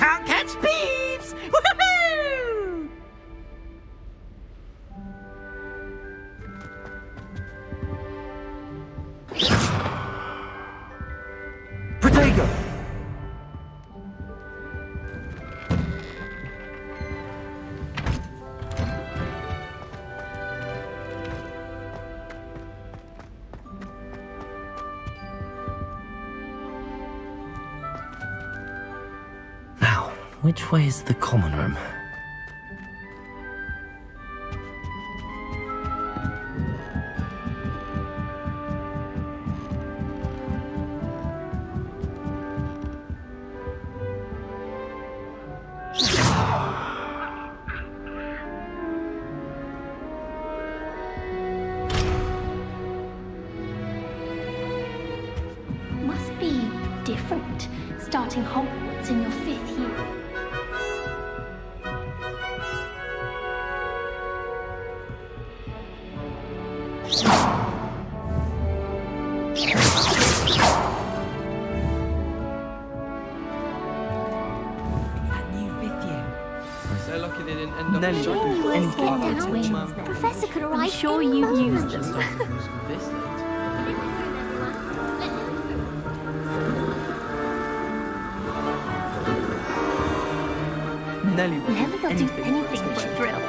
can't catch thieves! Woohoo! Protego! Now, which way is the common room? Must be different, starting Hogwarts in your 5th year. That new 5th year. So lucky they didn't end up Nelly, showing don't do anything Now, like wings. that. The Professor could arrive. I'm sure you used them. this late. Nelly will Never they'll do anything for a thrill.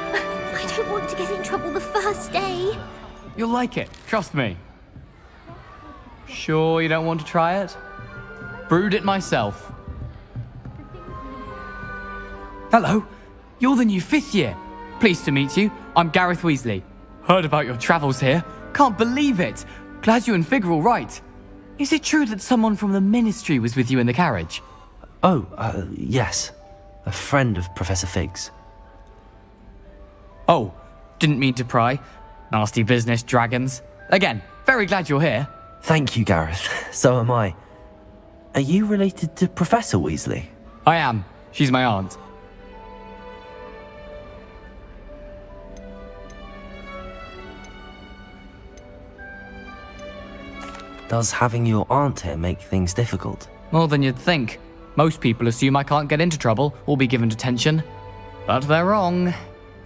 I don't want to get in trouble the first day. You'll like it, trust me. Sure you don't want to try it? Brewed it myself. Hello, you're the new 5th year. Pleased to meet you. I'm Gareth Weasley. Heard about your travels here. Can't believe it. Glad you and Fig are all right. Is it true that someone from the Ministry was with you in the carriage? Oh, yes. A friend of Professor Fig's. Oh, didn't mean to pry. Nasty business, dragons. Again, very glad you're here. Thank you, Gareth. So am I. Are you related to Professor Weasley? I am. She's my aunt. Does having your aunt here make things difficult? More than you'd think. Most people assume I can't get into trouble or be given detention. But they're wrong.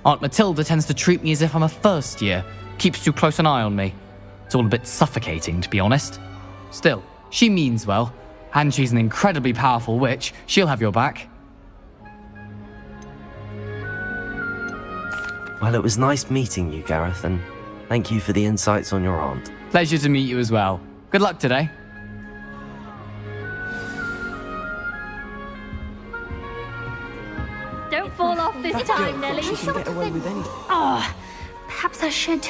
Aunt Matilda tends to treat me as if I'm a first year, keeps too close an eye on me. It's all a bit suffocating, to be honest. Still, she means well, and she's an incredibly powerful witch. She'll have your back. Well, it was nice meeting you, Gareth, and thank you for the insights on your aunt. Pleasure to meet you as well. Good luck today. Don't fall off this time, Nelly. She can get away with anything. Oh, perhaps I should.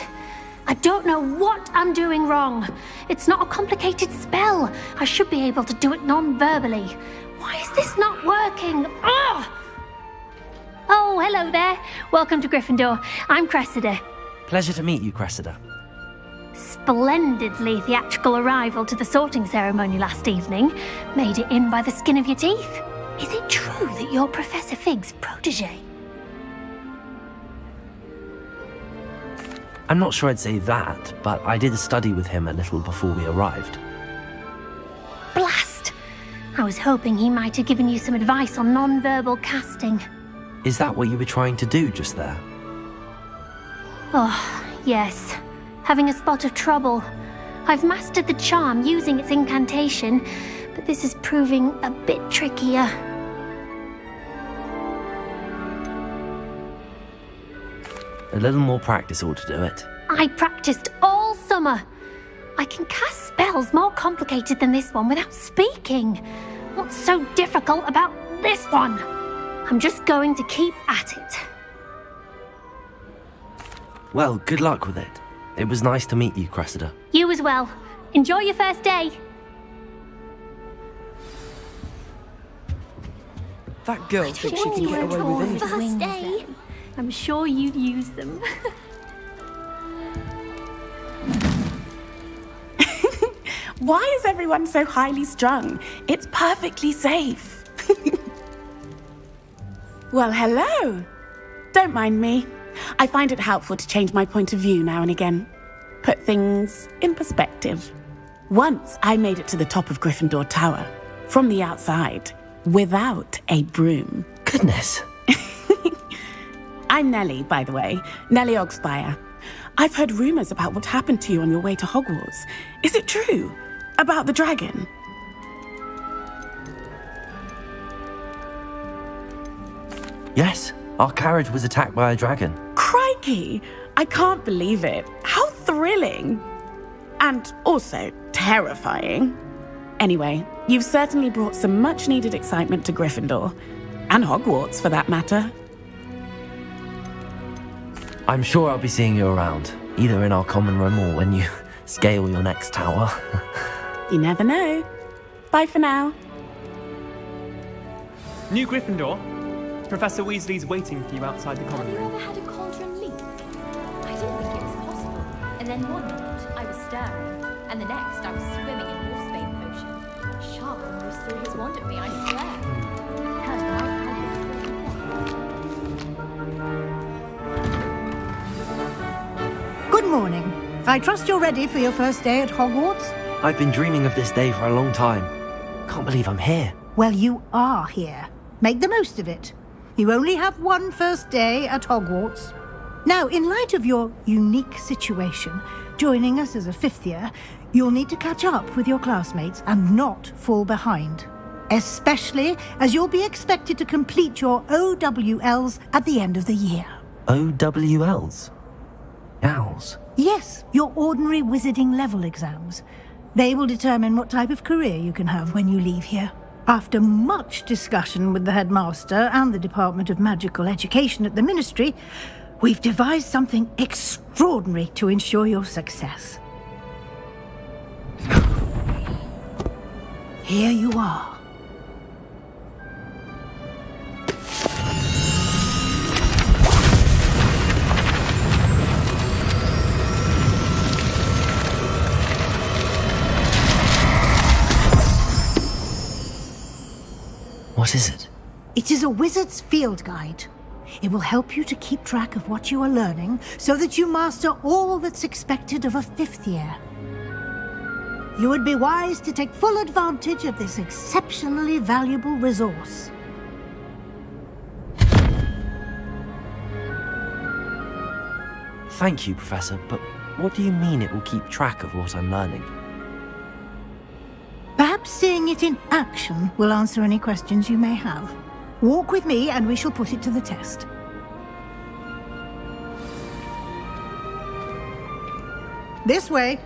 I don't know what I'm doing wrong. It's not a complicated spell. I should be able to do it non-verbally. Why is this not working? Oh! Oh, hello there. Welcome to Gryffindor. I'm Cressida. Pleasure to meet you, Cressida. Splendidly theatrical arrival to the sorting ceremony last evening. Made it in by the skin of your teeth. Is it true that you're Professor Fig's protege? I'm not sure I'd say that, but I did study with him a little before we arrived. Blast! I was hoping he might have given you some advice on non-verbal casting. Is that what you were trying to do just there? Oh, yes. Having a spot of trouble. I've mastered the charm using its incantation, but this is proving a bit trickier. A little more practice ought to do it. I practiced all summer. I can cast spells more complicated than this one without speaking. What's so difficult about this one? I'm just going to keep at it. Well, good luck with it. It was nice to meet you, Cressida. You as well. Enjoy your first day. That girl thinks she can get away with anything. First day. I'm sure you'd use them. Why is everyone so highly strung? It's perfectly safe. Well, hello. Don't mind me. I find it helpful to change my point of view now and again. Put things in perspective. Once I made it to the top of Gryffindor Tower, from the outside. without a broom. Goodness. I'm Nellie, by the way. Nellie Ogspire. I've heard rumors about what happened to you on your way to Hogwarts. Is it true? About the dragon? Yes, our carriage was attacked by a dragon. Crikey! I can't believe it. How thrilling! And also terrifying. Anyway, you've certainly brought some much-needed excitement to Gryffindor. And Hogwarts, for that matter. I'm sure I'll be seeing you around, either in our common room or when you scale your next tower. You never know. Bye for now. New Gryffindor. Professor Weasley's waiting for you outside the common Have you room. ever had a cauldron leak? I didn't think it was possible. And then one minute I was stirring, and the next I was swimming in Wolfsbane potion. Sharp almost threw his wand at me, I swear. Good morning. I trust you're ready for your first day at Hogwarts? I've been dreaming of this day for a long time. Can't believe I'm here. Well, you are here. Make the most of it. You only have one first day at Hogwarts. Now, in light of your unique situation, joining us as a fifth year, you'll need to catch up with your classmates and not fall behind. Especially as you'll be expected to complete your OWLs at the end of the year. OWLs? Owls? Yes, your ordinary wizarding level exams. They will determine what type of career you can have when you leave here. After much discussion with the headmaster and the Department of Magical Education at the Ministry, we've devised something extraordinary to ensure your success. Here you are. What is it? It is a wizard's field guide. It will help you to keep track of what you are learning so that you master all that's expected of a fifth year. You would be wise to take full advantage of this exceptionally valuable resource. Thank you, Professor, but what do you mean it will keep track of what I'm learning? Perhaps seeing it in action will answer any questions you may have. Walk with me and we shall put it to the test. This way.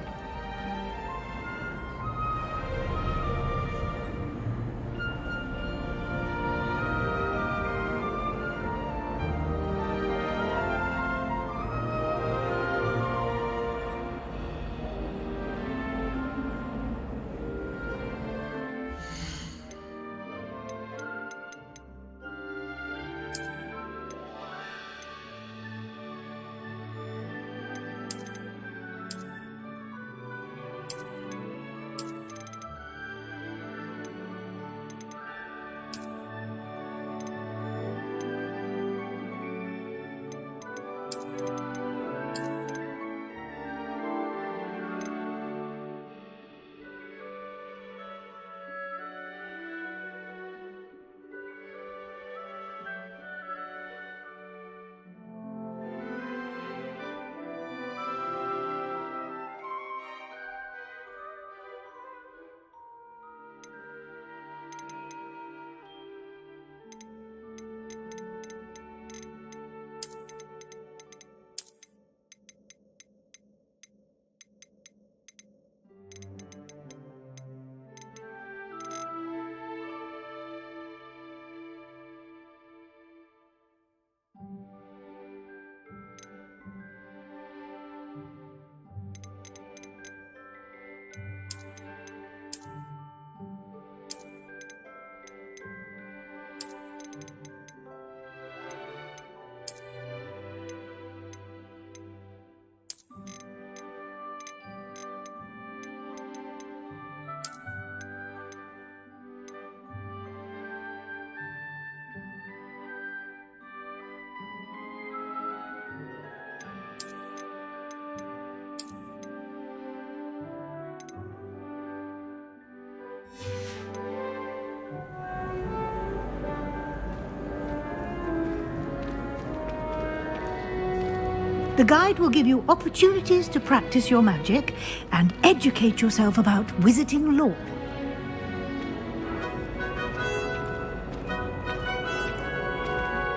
The guide will give you opportunities to practice your magic and educate yourself about wizarding lore.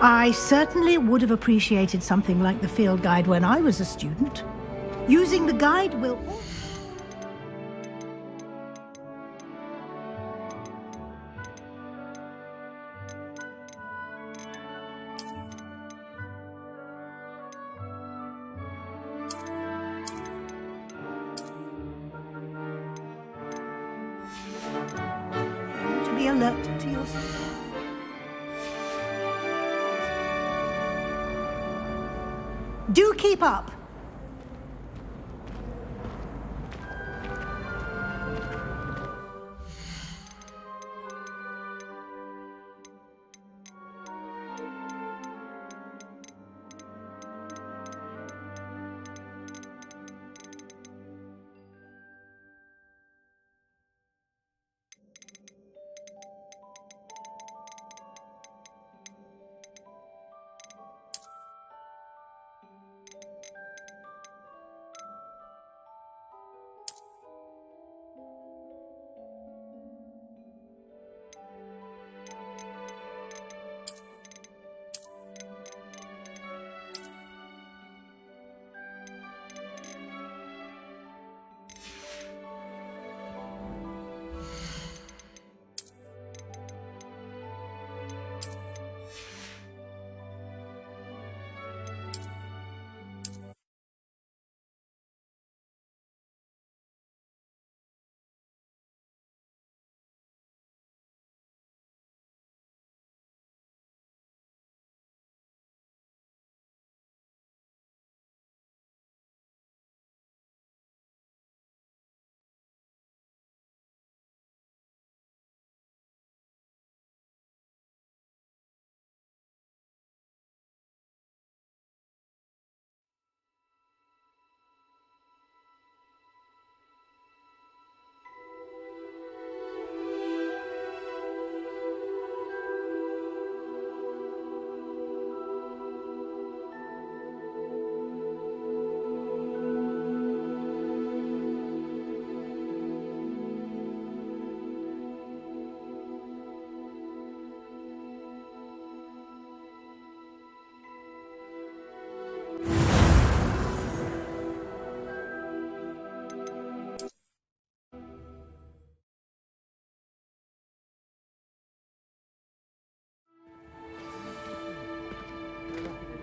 I certainly would have appreciated something like the field guide when I was a student. Using the guide will... to be alert to your... Do keep up.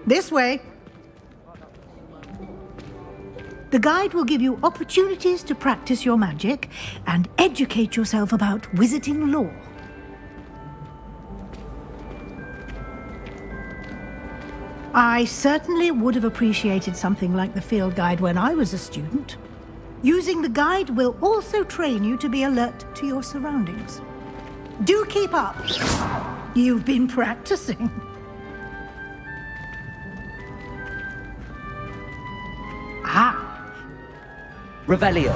This way. The guide will give you opportunities to practice your magic and educate yourself about wizarding lore. I certainly would have appreciated something like the field guide when I was a student. Using the guide will also train you to be alert to your surroundings. Do keep up. You've been practicing. Ah. Revelio.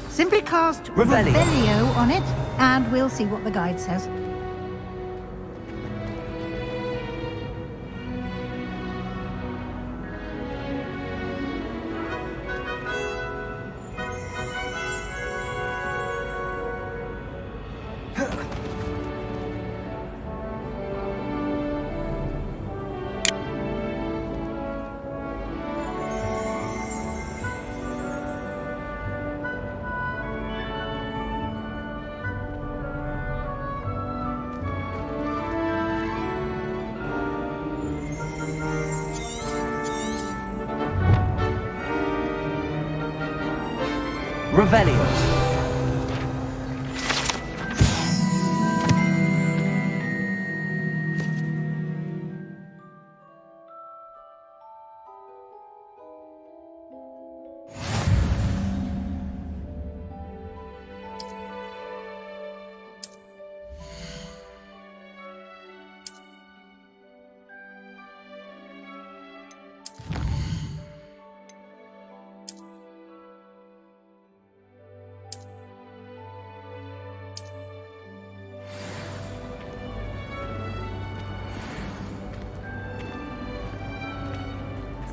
Simply cast Revelio. Revelio on it, and we'll see what the guide says. Revelio.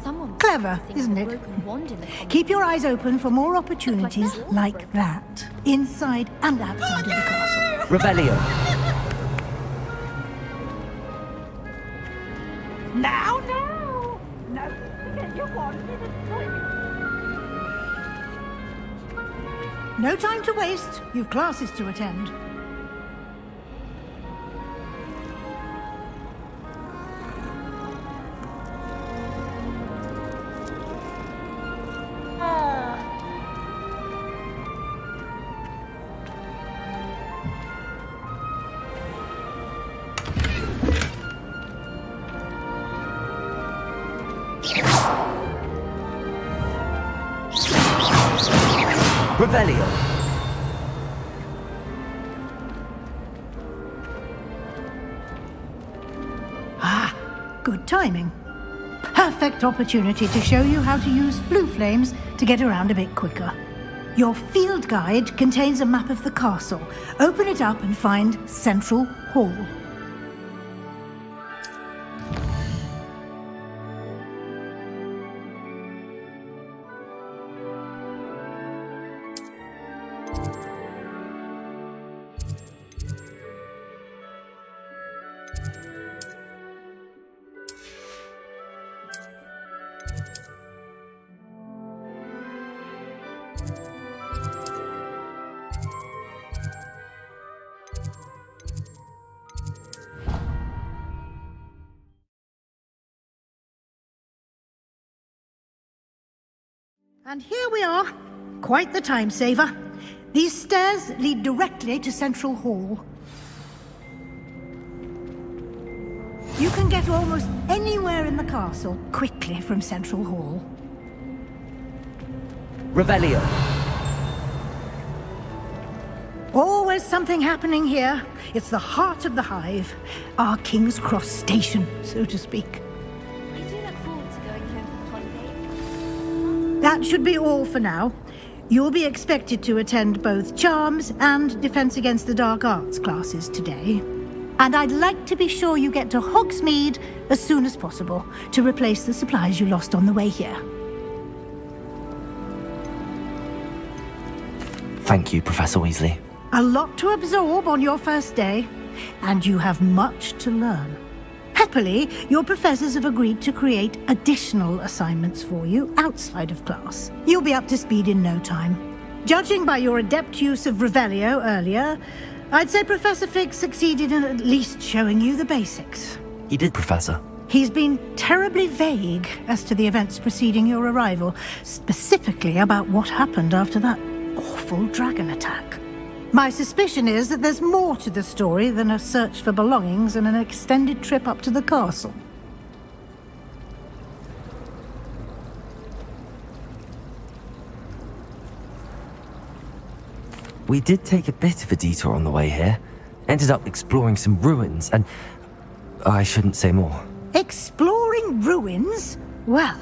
Someone Clever, practicing isn't with a it? broken wand in the common Keep your room. eyes open for more opportunities like that, inside and outside of the castle. Revelio. Now, now! No, forget your wand. No time to waste. You've classes to attend. Revelio. Good timing. Perfect opportunity to show you how to use flue flames to get around a bit quicker. Your field guide contains a map of the castle. Open it up and find Central Hall. And here we are. Quite the time saver. These stairs lead directly to Central Hall. You can get almost anywhere in the castle quickly from Central Hall. Revelio. Always something happening here. It's the heart of the hive. Our King's Cross station, so to speak. I do look forward to going home for the holidays. That should be all for now. You'll be expected to attend both Charms and Defense Against the Dark Arts classes today. And I'd like to be sure you get to Hogsmeade as soon as possible to replace the supplies you lost on the way here. Thank you, Professor Weasley. A lot to absorb on your first day, and you have much to learn. Happily, your professors have agreed to create additional assignments for you outside of class. You'll be up to speed in no time. Judging by your adept use of Revelio earlier, I'd say Professor Fig succeeded in at least showing you the basics. He did, Professor. He's been terribly vague as to the events preceding your arrival, specifically about what happened after that awful dragon attack. My suspicion is that there's more to the story than a search for belongings and an extended trip up to the castle. We did take a bit of a detour on the way here. Ended up exploring some ruins and... I shouldn't say more. Exploring ruins? Well,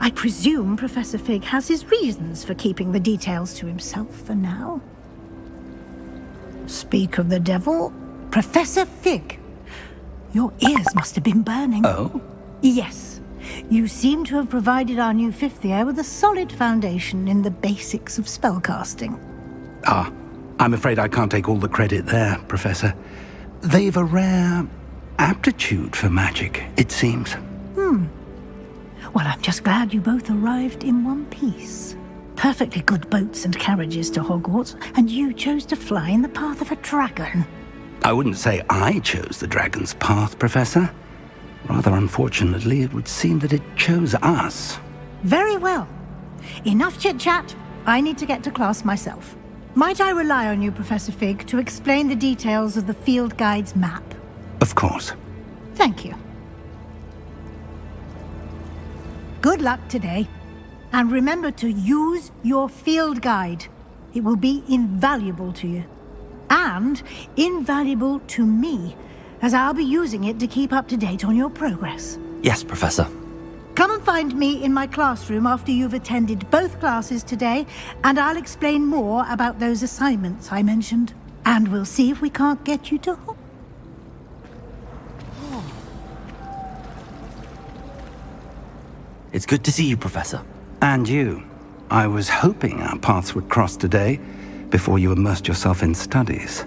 I presume Professor Fig has his reasons for keeping the details to himself for now. Speak of the devil, Professor Fig. Your ears must have been burning. Oh? Yes. You seem to have provided our new fifth year with a solid foundation in the basics of spellcasting. Ah, I'm afraid I can't take all the credit there, Professor. They've a rare aptitude for magic, it seems. Well, I'm just glad you both arrived in one piece. Perfectly good boats and carriages to Hogwarts, and you chose to fly in the path of a dragon. I wouldn't say I chose the dragon's path, Professor. Rather unfortunately, it would seem that it chose us. Very well. Enough chit-chat. I need to get to class myself. Might I rely on you, Professor Fig, to explain the details of the field guide's map? Of course. Thank you. Good luck today. And remember to use your field guide. It will be invaluable to you. And invaluable to me, as I'll be using it to keep up to date on your progress. Yes, Professor. Come and find me in my classroom after you've attended both classes today, and I'll explain more about those assignments I mentioned. And we'll see if we can't get you to Hogwarts. It's good to see you, Professor. And you. I was hoping our paths would cross today, before you immersed yourself in studies.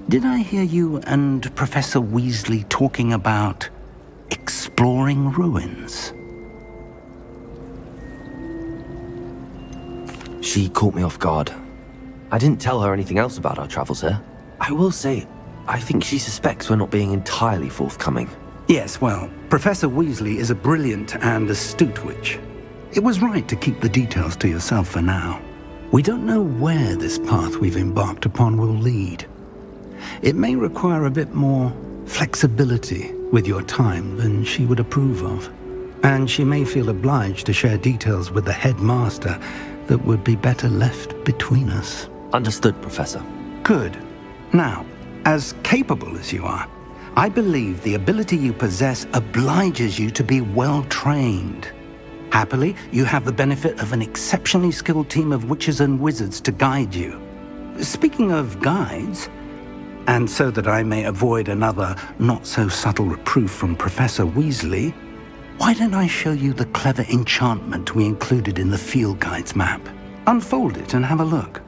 Did I hear you and Professor Weasley talking about exploring ruins? She caught me off guard. I didn't tell her anything else about our travels here. I will say, I think she suspects we're not being entirely forthcoming. Yes, well, Professor Weasley is a brilliant and astute witch. It was right to keep the details to yourself for now. We don't know where this path we've embarked upon will lead. It may require a bit more flexibility with your time than she would approve of. And she may feel obliged to share details with the headmaster that would be better left between us. Understood, Professor. Good. Now, as capable as you are, I believe the ability you possess obliges you to be well-trained. Happily, you have the benefit of an exceptionally skilled team of witches and wizards to guide you. Speaking of guides, and so that I may avoid another not-so-subtle reproof from Professor Weasley, why don't I show you the clever enchantment we included in the field guide's map? Unfold it and have a look.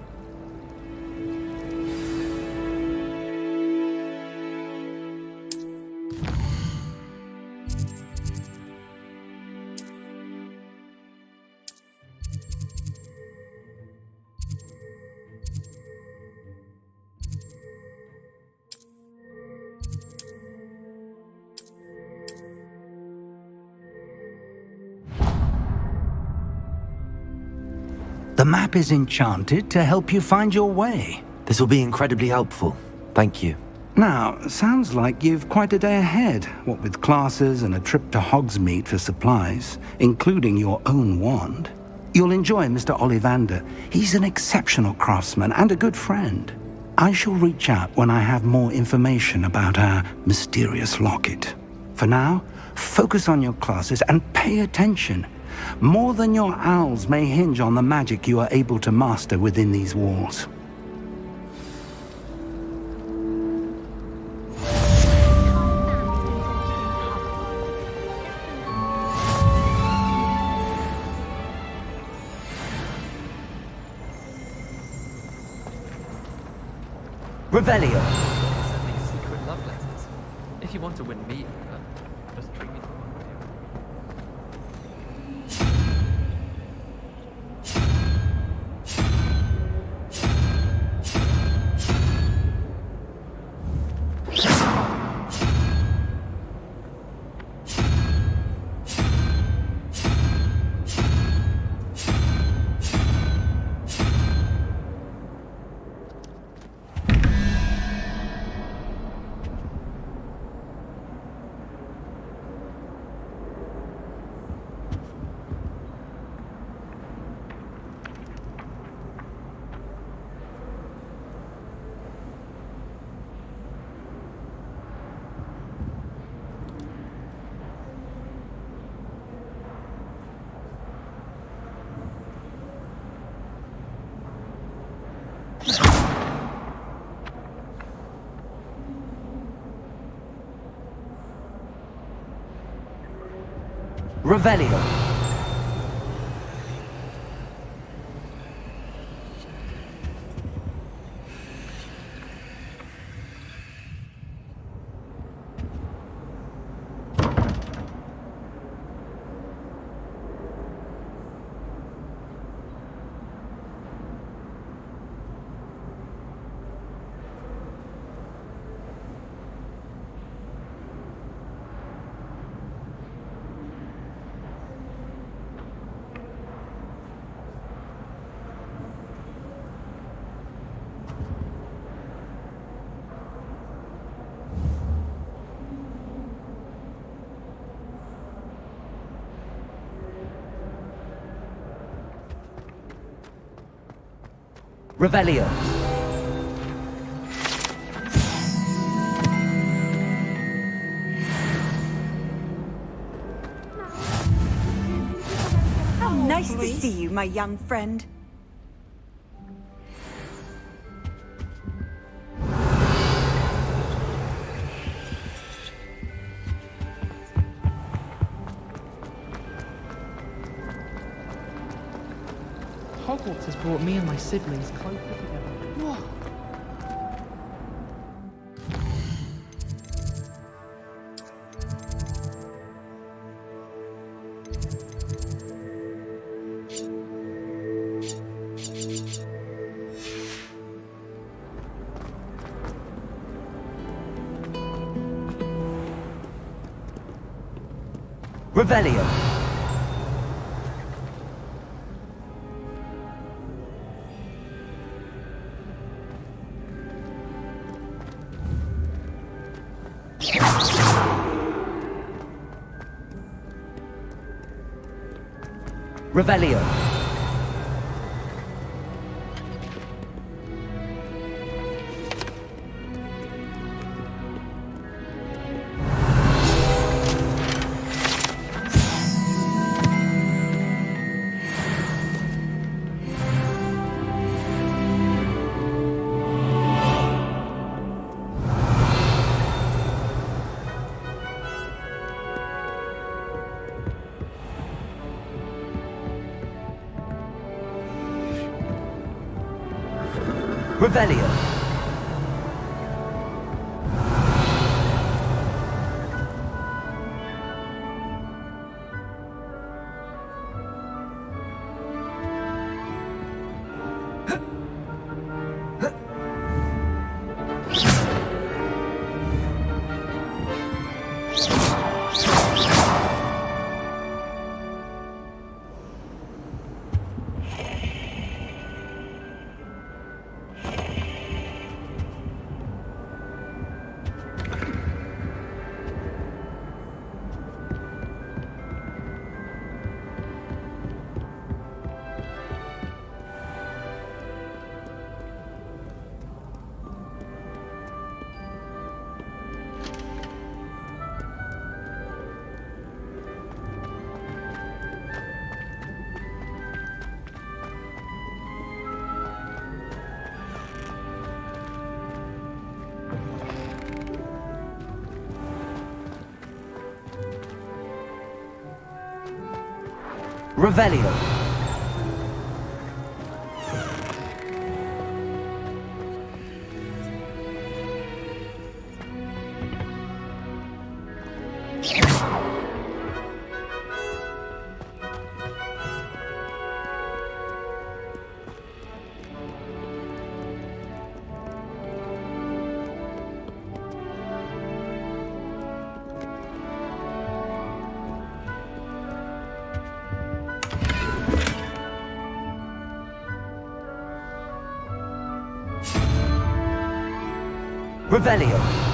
The map is enchanted to help you find your way. This will be incredibly helpful. Thank you. Now, sounds like you've quite a day ahead, what with classes and a trip to Hogsmeade for supplies, including your own wand. You'll enjoy Mr. Ollivander. He's an exceptional craftsman and a good friend. I shall reach out when I have more information about our mysterious locket. For now, focus on your classes and pay attention. More than your owls may hinge on the magic you are able to master within these walls. Revelio! Sending secret love letters. If you want to win me over, just treat me to one. Revelio! Revelio! How nice to see you, my young friend. Hogwarts has brought me and my siblings closer together. Whoa. Revelio. Revelio. Revelio. Revelio. Revelio.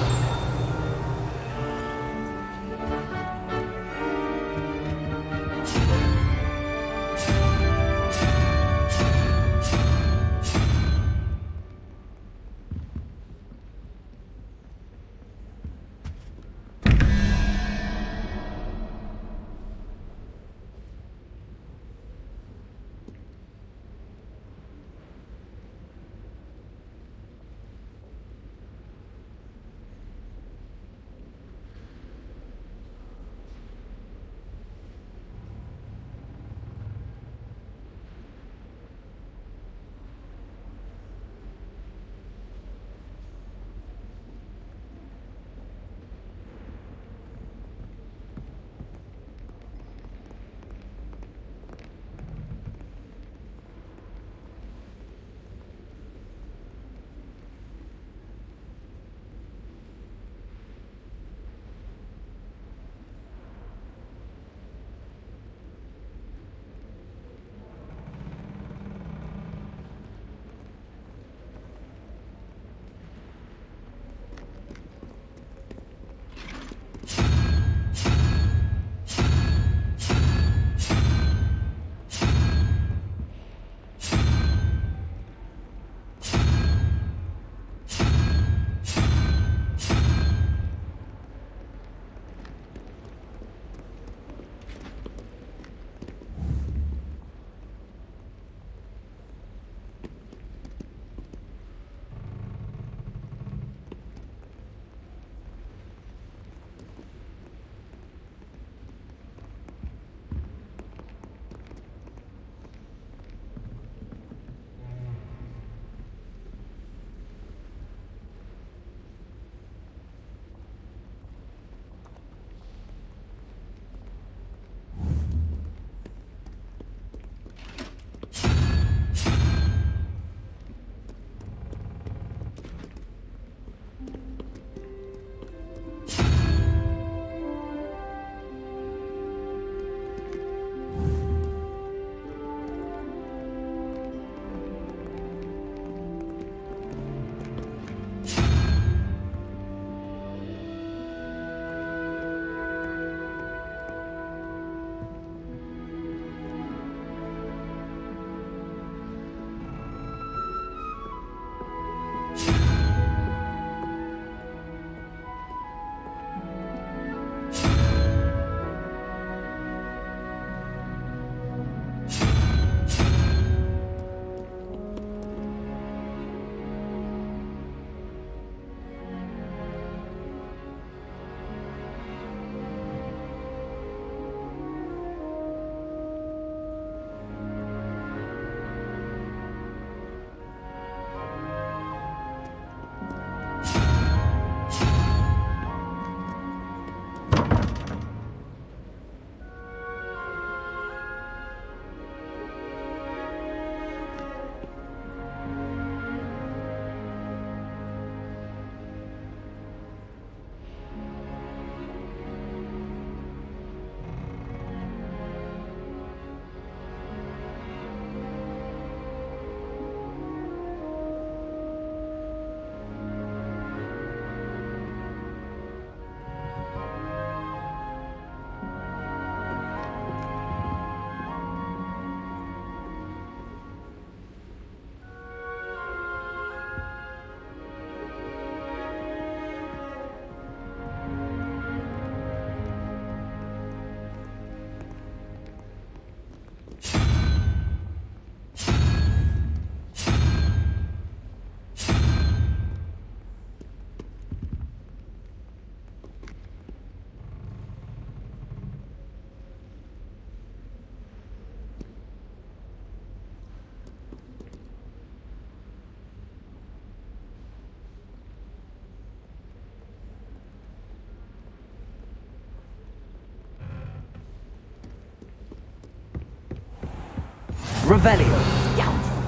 Revelio. Scoundrel!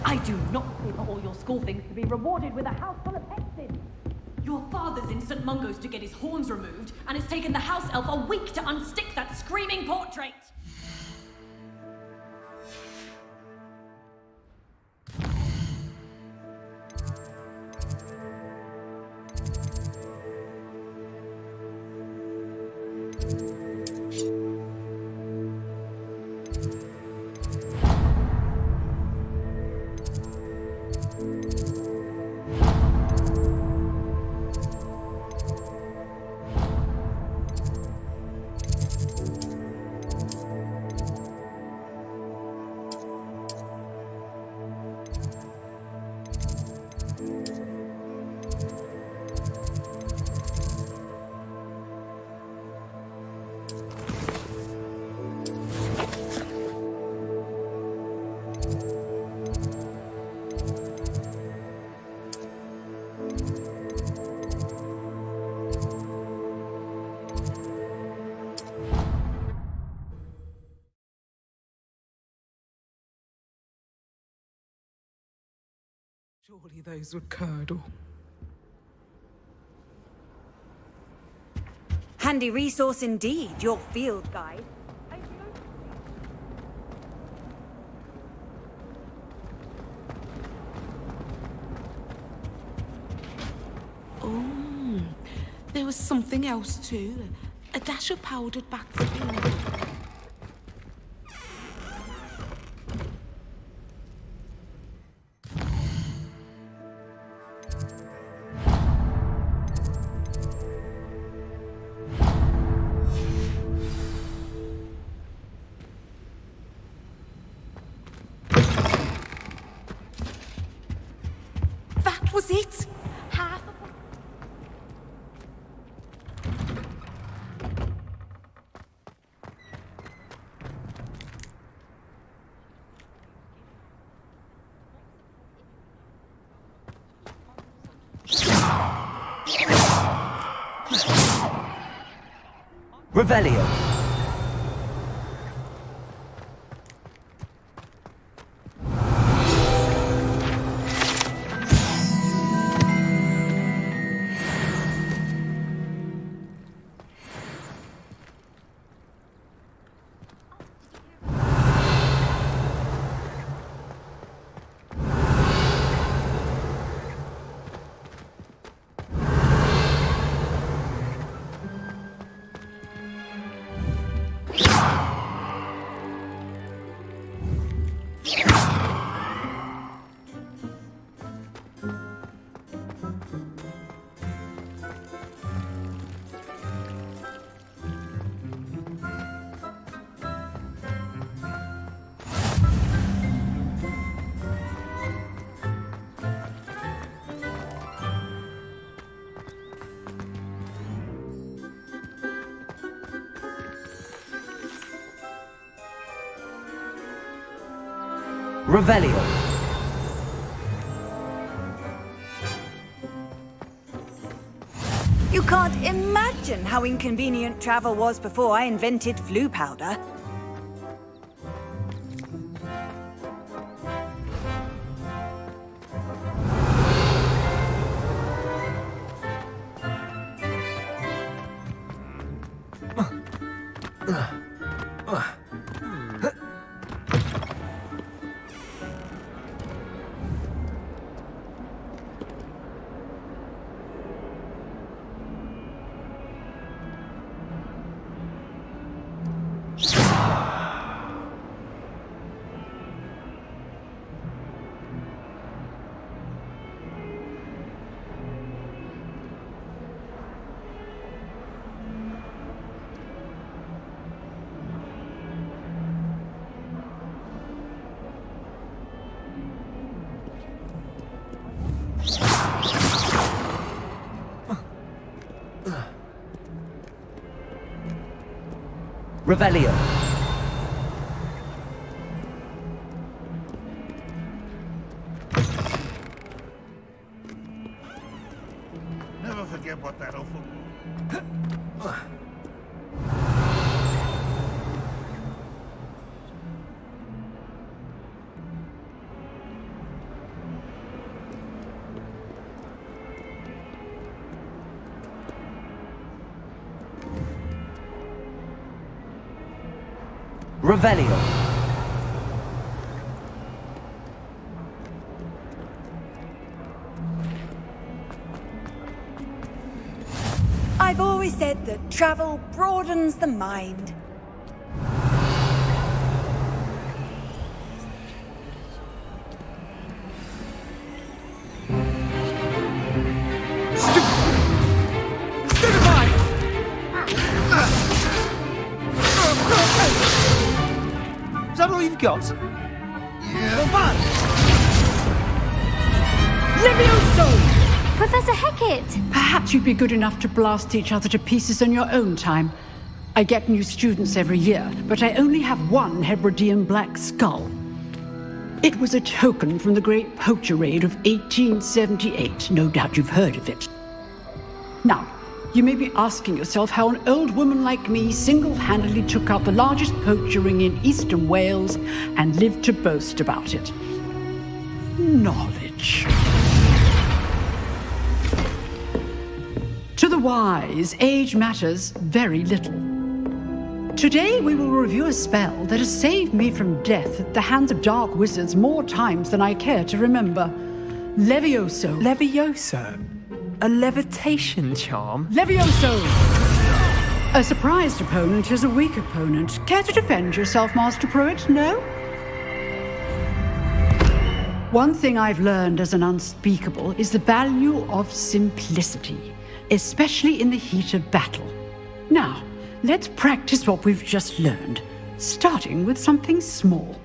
I do not pay for all your school things to be rewarded with a house full of hexes! Your father's in St. Mungo's to get his horns removed, and it's taken the house elf a week to unstick that screaming portrait! Surely those would curdle. Handy resource indeed, your field guide. Oh, there was something else too. A dash of powdered backfill. That was it! Half of Revelio. Revelio. You can't imagine how inconvenient travel was before I invented flu powder. Revelio. Never forget what that awful... Revelio. I've always said that travel broadens the mind. Is that all you've got? Yeah. Levioso! Professor Hecat! Perhaps you'd be good enough to blast each other to pieces in your own time. I get new students every year, but I only have one Hebridean black skull. It was a token from the Great Poacher Raid of 1878. No doubt you've heard of it. Now, you may be asking yourself how an old woman like me single-handedly took out the largest poacher ring in eastern Wales and lived to boast about it. Knowledge. To the wise, age matters very little. Today we will review a spell that has saved me from death at the hands of dark wizards more times than I care to remember. Levioso. Levioso? A levitation charm? Levioso! A surprised opponent is a weak opponent. Care to defend yourself, Master Pruitt? No? One thing I've learned as an unspeakable is the value of simplicity, especially in the heat of battle. Now, let's practice what we've just learned, starting with something small.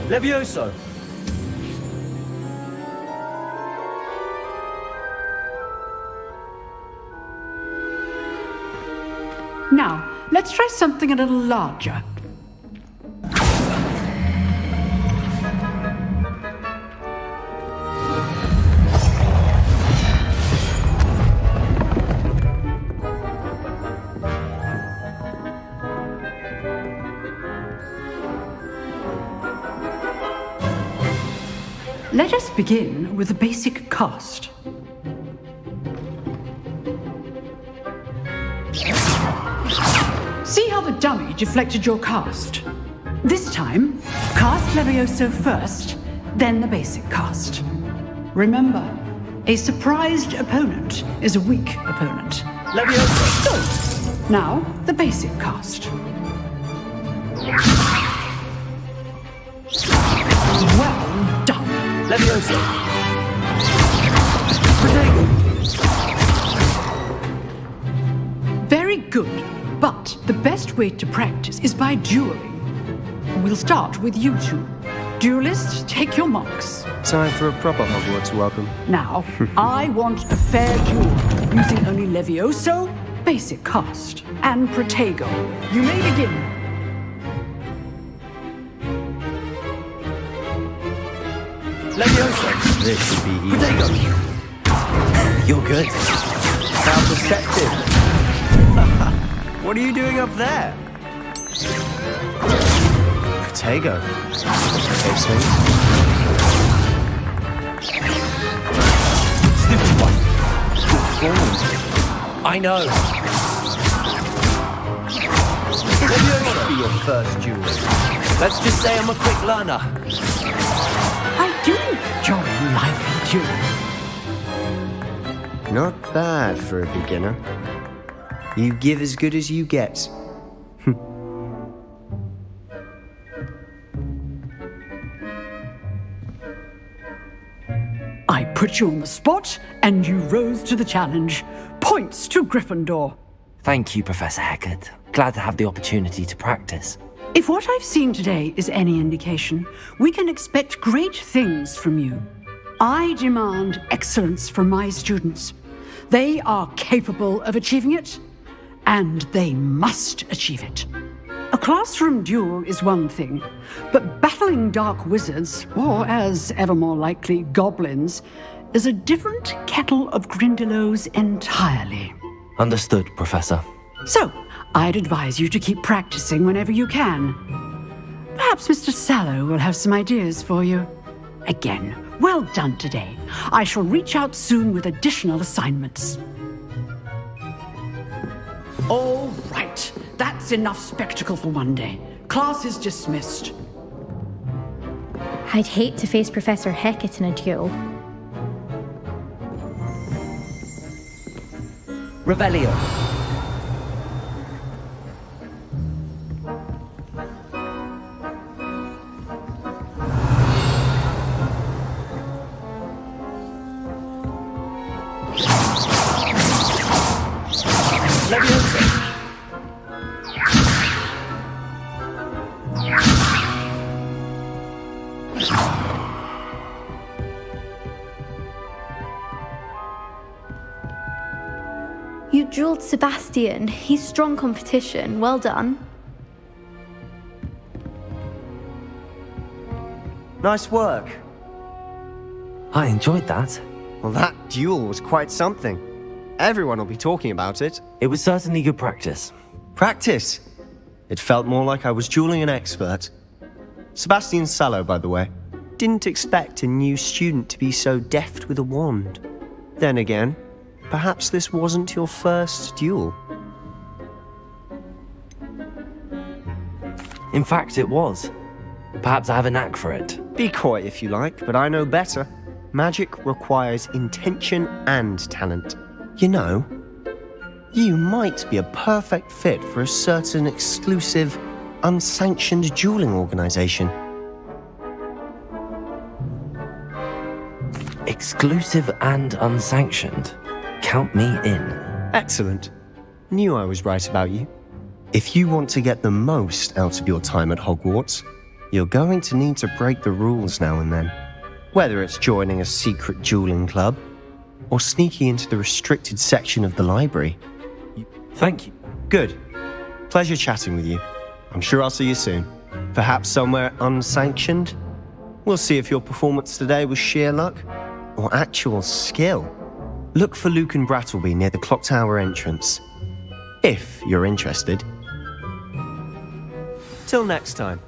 Levioso. Now, let's try something a little larger. Let us begin with the basic cast. See how the dummy deflected your cast? This time, cast Levioso first, then the basic cast. Remember, a surprised opponent is a weak opponent. Levioso! So, now, the basic cast. Well done. Levioso! Very good, but the best way to practice is by dueling. We'll start with you two. Duelists, take your marks. Time for a proper Hogwarts welcome. Now, I want a fair duel, using only Levioso, basic cast, and Protego. You may begin. Levioso! This should be easy. Protego! You're good. How perceptive. What are you doing up there? Protego. Okay, sweet. Stupid one. I know. Levioso be your first duel. Let's just say I'm a quick learner. I do enjoy lively dueling. Not bad for a beginner. You give as good as you get. I put you on the spot, and you rose to the challenge. Points to Gryffindor. Thank you, Professor Hecat. Glad to have the opportunity to practice. If what I've seen today is any indication, we can expect great things from you. I demand excellence from my students. They are capable of achieving it, and they must achieve it. A classroom duel is one thing, but battling dark wizards, or as ever more likely, goblins, is a different kettle of Grindylows entirely. Understood, Professor. So, I'd advise you to keep practicing whenever you can. Perhaps Mr. Sallow will have some ideas for you. Again, well done today. I shall reach out soon with additional assignments. All right, that's enough spectacle for one day. Class is dismissed. I'd hate to face Professor Hecat in a duel. Revelio. You drilled Sebastian. He's strong competition. Well done. Nice work. I enjoyed that. Well, that duel was quite something. Everyone will be talking about it. It was certainly good practice. Practice? It felt more like I was dueling an expert. Sebastian Sallow, by the way. Didn't expect a new student to be so deft with a wand. Then again, perhaps this wasn't your first duel. In fact, it was. Perhaps I have a knack for it. Be coy if you like, but I know better. Magic requires intention and talent. You know, you might be a perfect fit for a certain exclusive, unsanctioned dueling organization. Exclusive and unsanctioned. Count me in. Excellent. Knew I was right about you. If you want to get the most out of your time at Hogwarts, you're going to need to break the rules now and then. Whether it's joining a secret dueling club, or sneaking into the restricted section of the library. Thank you. Good. Pleasure chatting with you. I'm sure I'll see you soon. Perhaps somewhere unsanctioned? We'll see if your performance today was sheer luck, or actual skill. Look for Luke and Brattleby near the clock tower entrance. If you're interested. Till next time.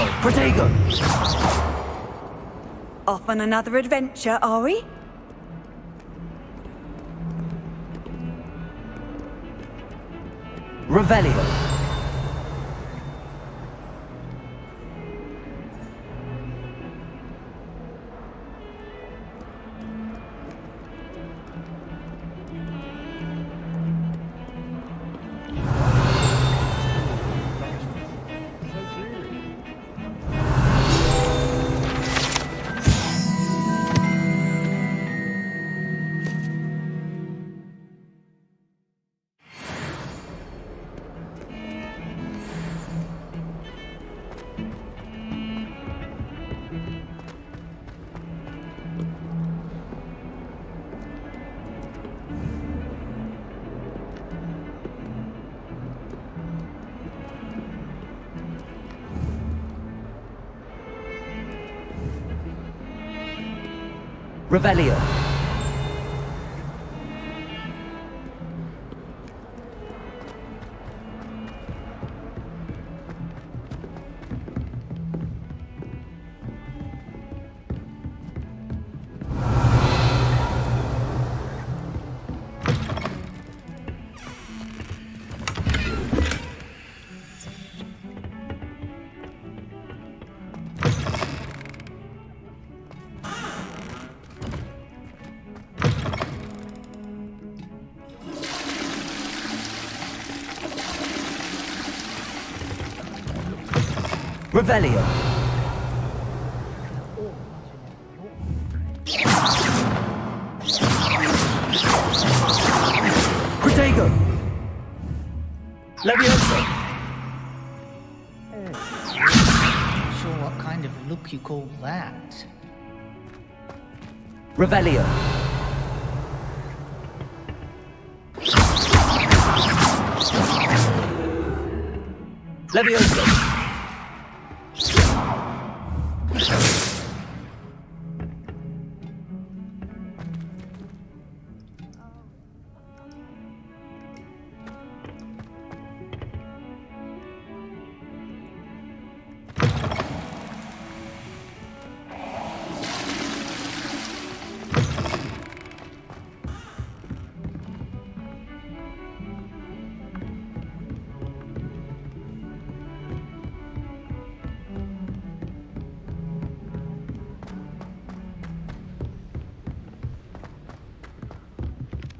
Levioso! Protego! Off on another adventure, are we? Revelio! Revelio. Revelio. Protego. Levioso. Not sure what kind of look you call that. Revelio. Levioso.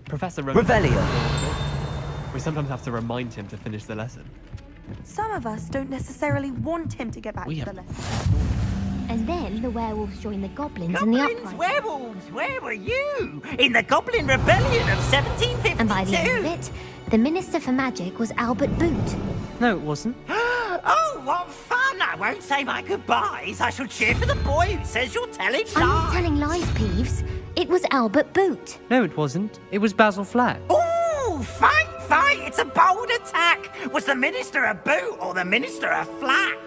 Professor Revelio. We sometimes have to remind him to finish the lesson. Some of us don't necessarily want him to get back to the lesson. And then the werewolves join the goblins in the uprising. Werewolves, where were you? In the Goblin Rebellion of 1752? And by the end of it, the Minister for Magic was Albert Boot. No, it wasn't. Oh, what fun! I won't say my goodbyes. I shall cheer for the boy who says you're telling lies. I'm not telling lies, Peeves. It was Albert Boot. No, it wasn't. It was Basil Flack. Ooh, fight! It's a bold attack. Was the Minister a boot or the Minister a flack?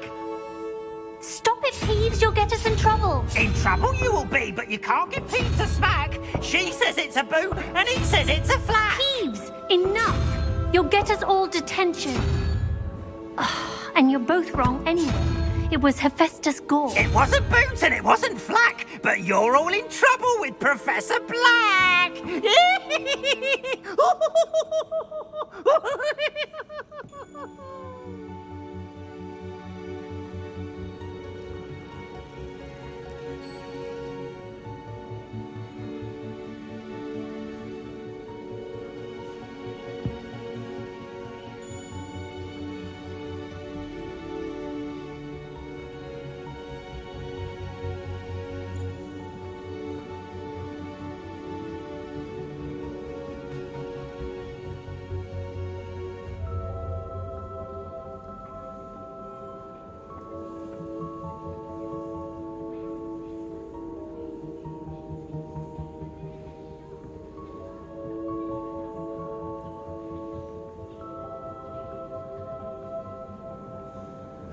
Stop it, Peeves. You'll get us in trouble. In trouble you will be, but you can't give Peeves a smack. She says it's a boot and he says it's a flack. Peeves, enough. You'll get us all detention. And you're both wrong anyway. It was Hephaestus Gore. It wasn't Boot and it wasn't Flack, but you're all in trouble with Professor Black.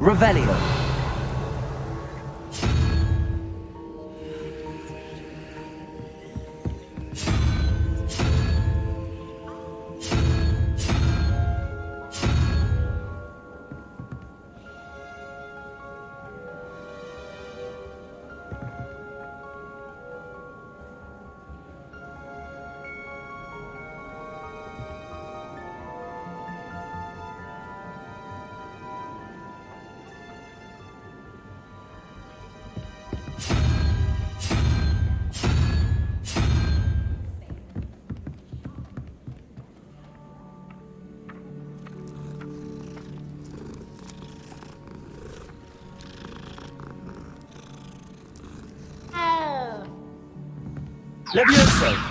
Revelio. Levioso!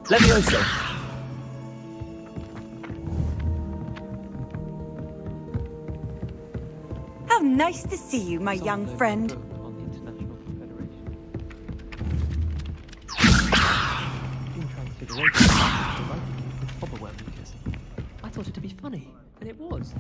Levioso! How nice to see you, my young friend. I thought it to be funny, and it was.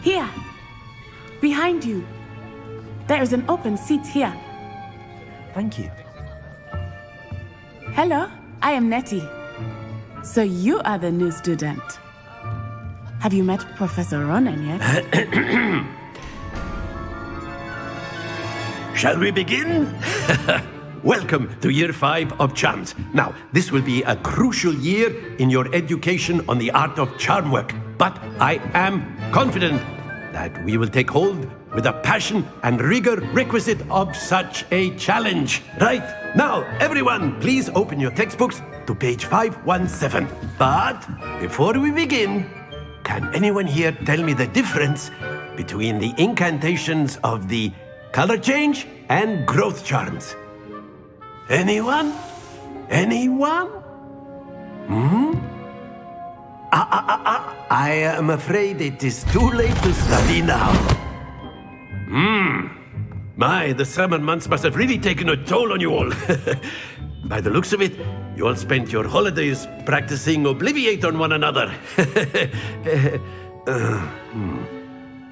Here. Behind you. There is an open seat here. Thank you. Hello, I am Nettie. So you are the new student. Have you met Professor Ronan yet? Shall we begin? Welcome to Year 5 of Charms. Now, this will be a crucial year in your education on the art of charm work. But I am confident that we will take hold with the passion and rigor requisite of such a challenge. Right, now, everyone, please open your textbooks to page 517. But before we begin, can anyone here tell me the difference between the incantations of the color change and growth charms? Anyone? Anyone? I am afraid it is too late to study now. My, the summer months must have really taken a toll on you all. By the looks of it, you all spent your holidays practicing Obliviate on one another.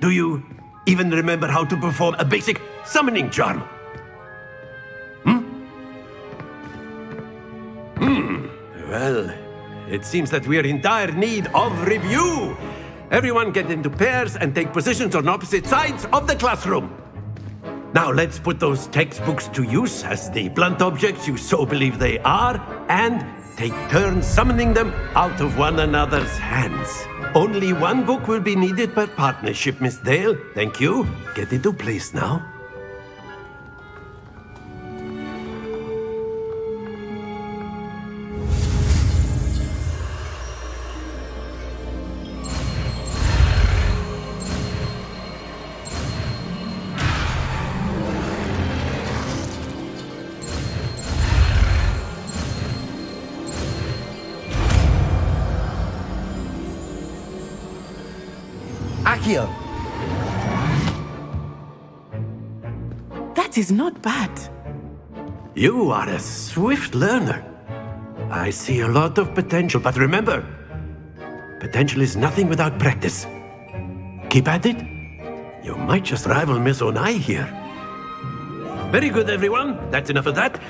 Do you even remember how to perform a basic summoning charm? Well, it seems that we are in dire need of review. Everyone get into pairs and take positions on opposite sides of the classroom. Now let's put those textbooks to use as the blunt objects you so believe they are, and take turns summoning them out of one another's hands. Only one book will be needed per partnership, Miss Dale. Thank you. Get into place now. Accio! That is not bad. You are a swift learner. I see a lot of potential, but remember, potential is nothing without practice. Keep at it. You might just rival Miss Onai here. Very good, everyone. That's enough of that.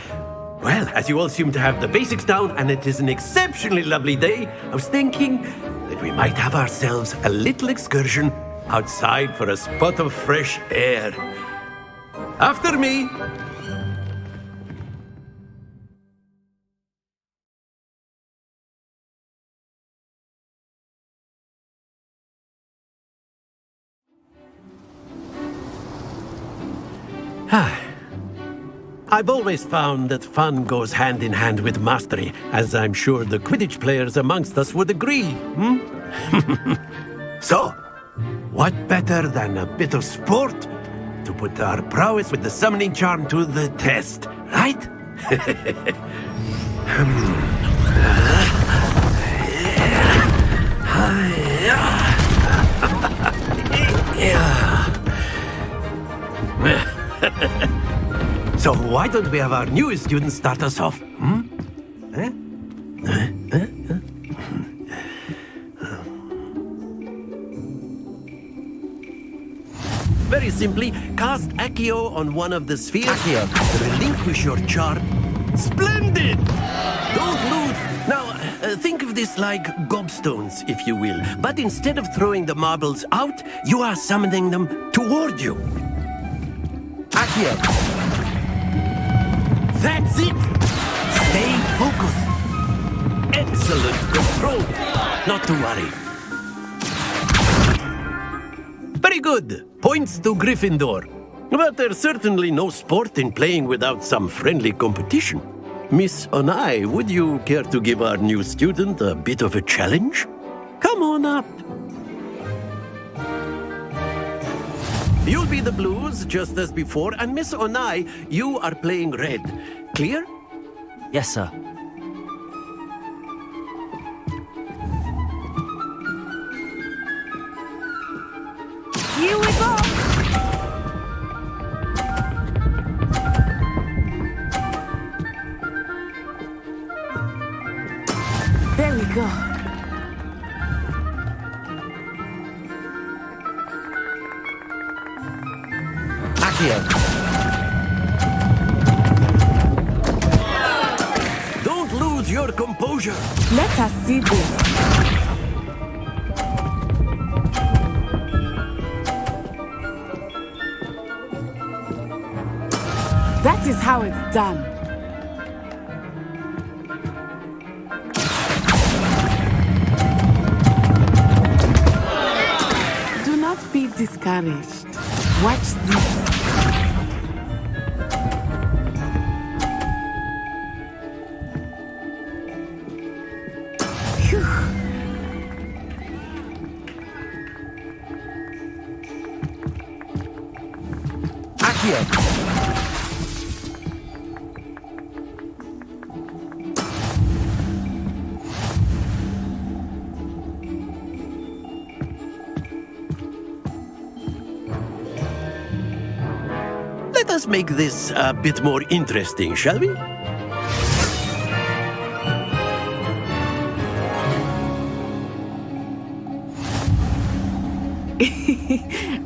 Well, as you all seem to have the basics down, and it is an exceptionally lovely day, I was thinking that we might have ourselves a little excursion outside for a spot of fresh air. After me! I've always found that fun goes hand in hand with mastery, as I'm sure the Quidditch players amongst us would agree, So, what better than a bit of sport to put our prowess with the summoning charm to the test, right? So why don't we have our newest student start us off? Very simply, cast Accio on one of the spheres. Accio. Relinquish your charm. Splendid! Don't lose. Now, think of this like gobstones, if you will. But instead of throwing the marbles out, you are summoning them toward you. Accio! That's it! Stay focused. Excellent control. Not to worry. Very good. Points to Gryffindor. But there's certainly no sport in playing without some friendly competition. Miss Onai, would you care to give our new student a bit of a challenge? Come on up. You'll be the blues, just as before, and Miss Onai, you are playing red. Clear? Yes, sir. Here we go! There we go. Accio! Hold your composure. Let us see this. That is how it's done. Do not be discouraged. Watch this. Let us make this a bit more interesting, shall we?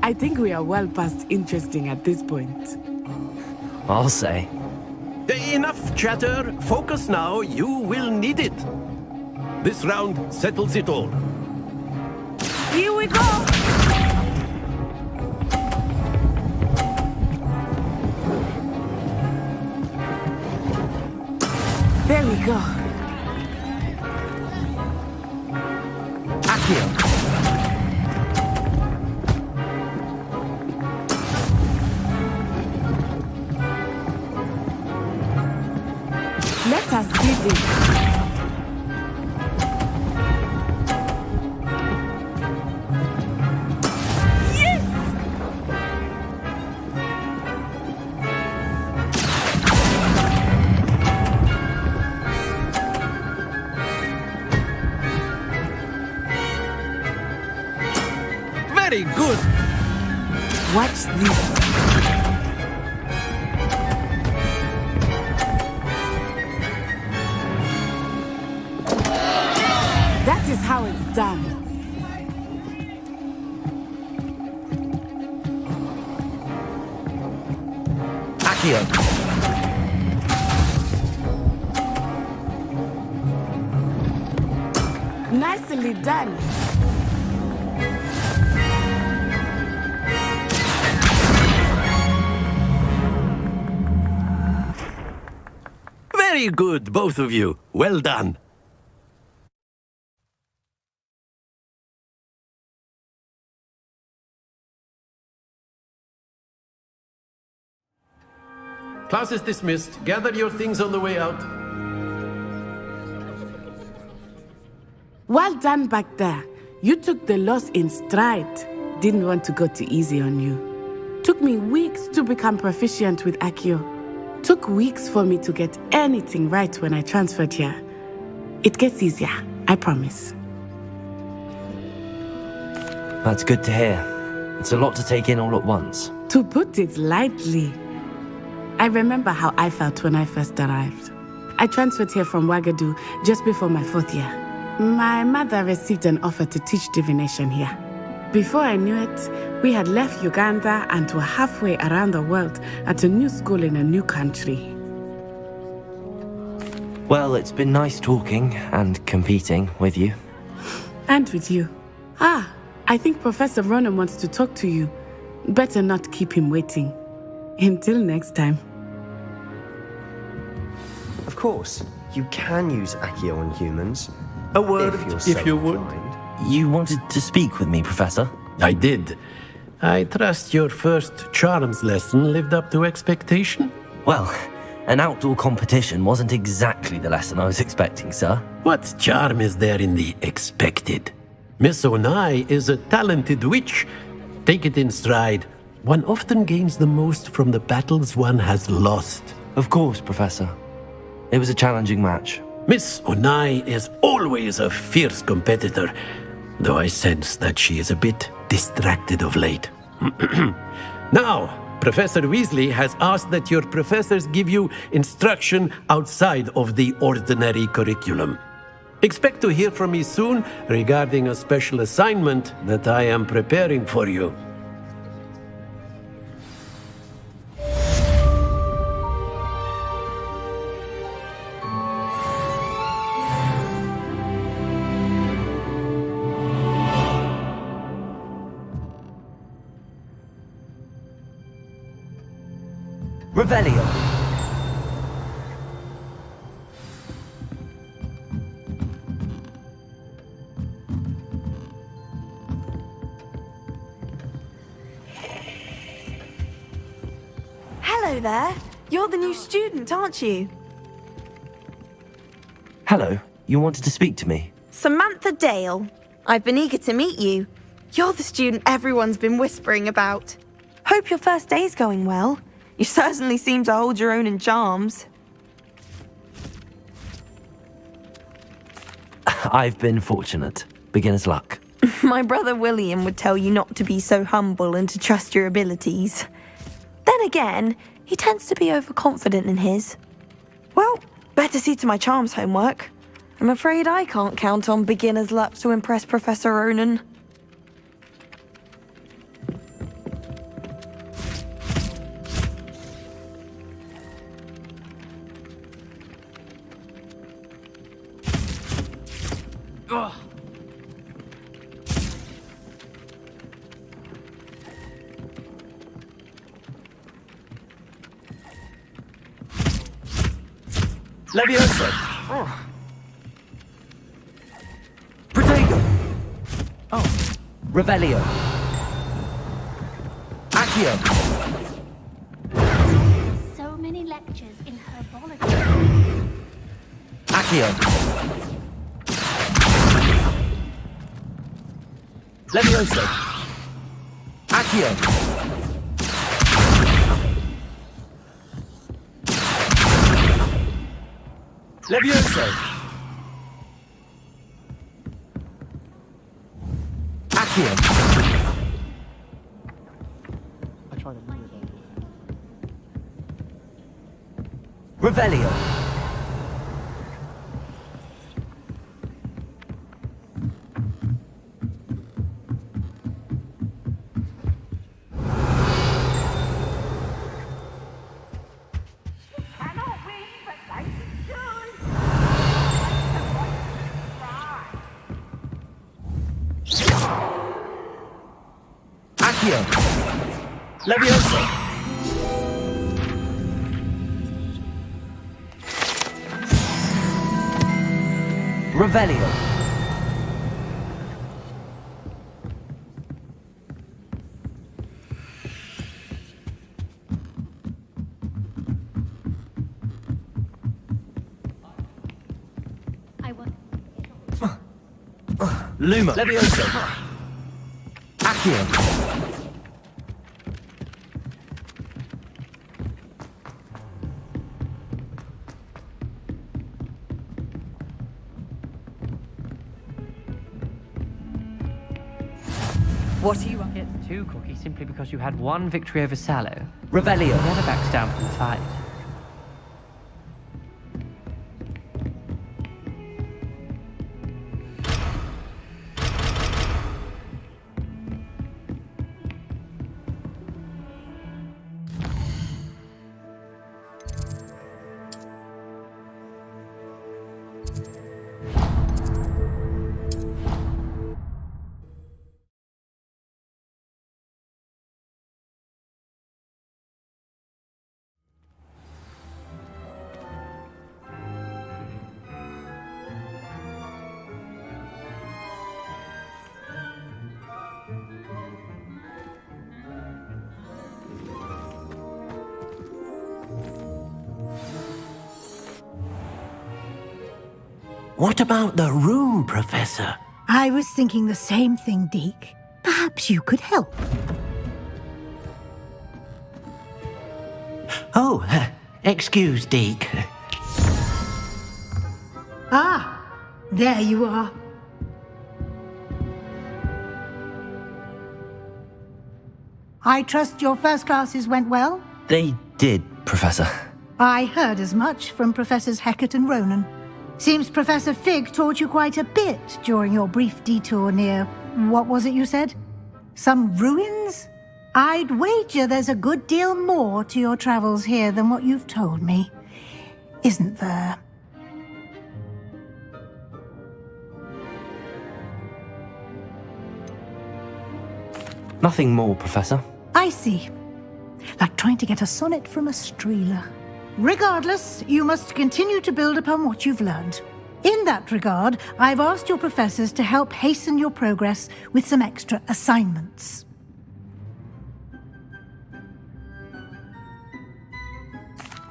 I think we are well past interesting at this point. I'll say. Enough chatter. Focus now. You will need it. This round settles it all. Here we go! There we go. Akio. Let us see this. Very good. Watch this. That is how it's done. Akio. Nicely done. Very good, both of you. Well done. Class is dismissed. Gather your things on the way out. Well done back there. You took the loss in stride. Didn't want to go too easy on you. Took me weeks to become proficient with Akio. Took weeks for me to get anything right when I transferred here. It gets easier, I promise. That's good to hear. It's a lot to take in all at once. To put it lightly, I remember how I felt when I first arrived. I transferred here from Wagadu just before my 4th year. My mother received an offer to teach divination here. Before I knew it, we had left Uganda and were halfway around the world at a new school in a new country. Well, it's been nice talking and competing with you. And with you. I think Professor Ronan wants to talk to you. Better not keep him waiting. Until next time. Of course, you can use Akio on humans. A word if you would. You wanted to speak with me, Professor? I did. I trust your first charms lesson lived up to expectation? Well, an outdoor competition wasn't exactly the lesson I was expecting, sir. What charm is there in the expected? Miss Onai is a talented witch. Take it in stride. One often gains the most from the battles one has lost. Of course, Professor. It was a challenging match. Miss Onai is always a fierce competitor, though I sense that she is a bit distracted of late. Now, Professor Weasley has asked that your professors give you instruction outside of the ordinary curriculum. Expect to hear from me soon regarding a special assignment that I am preparing for you. Revelio. Hello there. You're the new student, aren't you? Hello. You wanted to speak to me? Samantha Dale. I've been eager to meet you. You're the student everyone's been whispering about. Hope your first day's going well. You certainly seem to hold your own in charms. I've been fortunate. Beginner's luck. My brother William would tell you not to be so humble and to trust your abilities. Then again, he tends to be overconfident in his. Well, better see to my charms homework. I'm afraid I can't count on beginner's luck to impress Professor Ronan. Ugh. Levioso. Protego. Oh. Revelio. Accio. So many lectures in herbology. Accio. Levioso. Accio. Levioso. Accio. I tried to move it. Revelio. Accio. Levioso. Revelio. I want. Luma. Levioso. Accio. What are you up? Get 2 cookies simply because you had 1 victory over Sallow. Revelio. Never backs down from the fight. What about the room, Professor? I was thinking the same thing, Deke. Perhaps you could help. Oh, excuse, Deke. Ah, there you are. I trust your first classes went well? They did, Professor. I heard as much from Professors Hecat and Ronan. Seems Professor Fig taught you quite a bit during your brief detour near... what was it you said? Some ruins? I'd wager there's a good deal more to your travels here than what you've told me. Isn't there? Nothing more, Professor. I see. like trying to get a sonnet from a streeler. Regardless, you must continue to build upon what you've learned. In that regard, I've asked your professors to help hasten your progress with some extra assignments.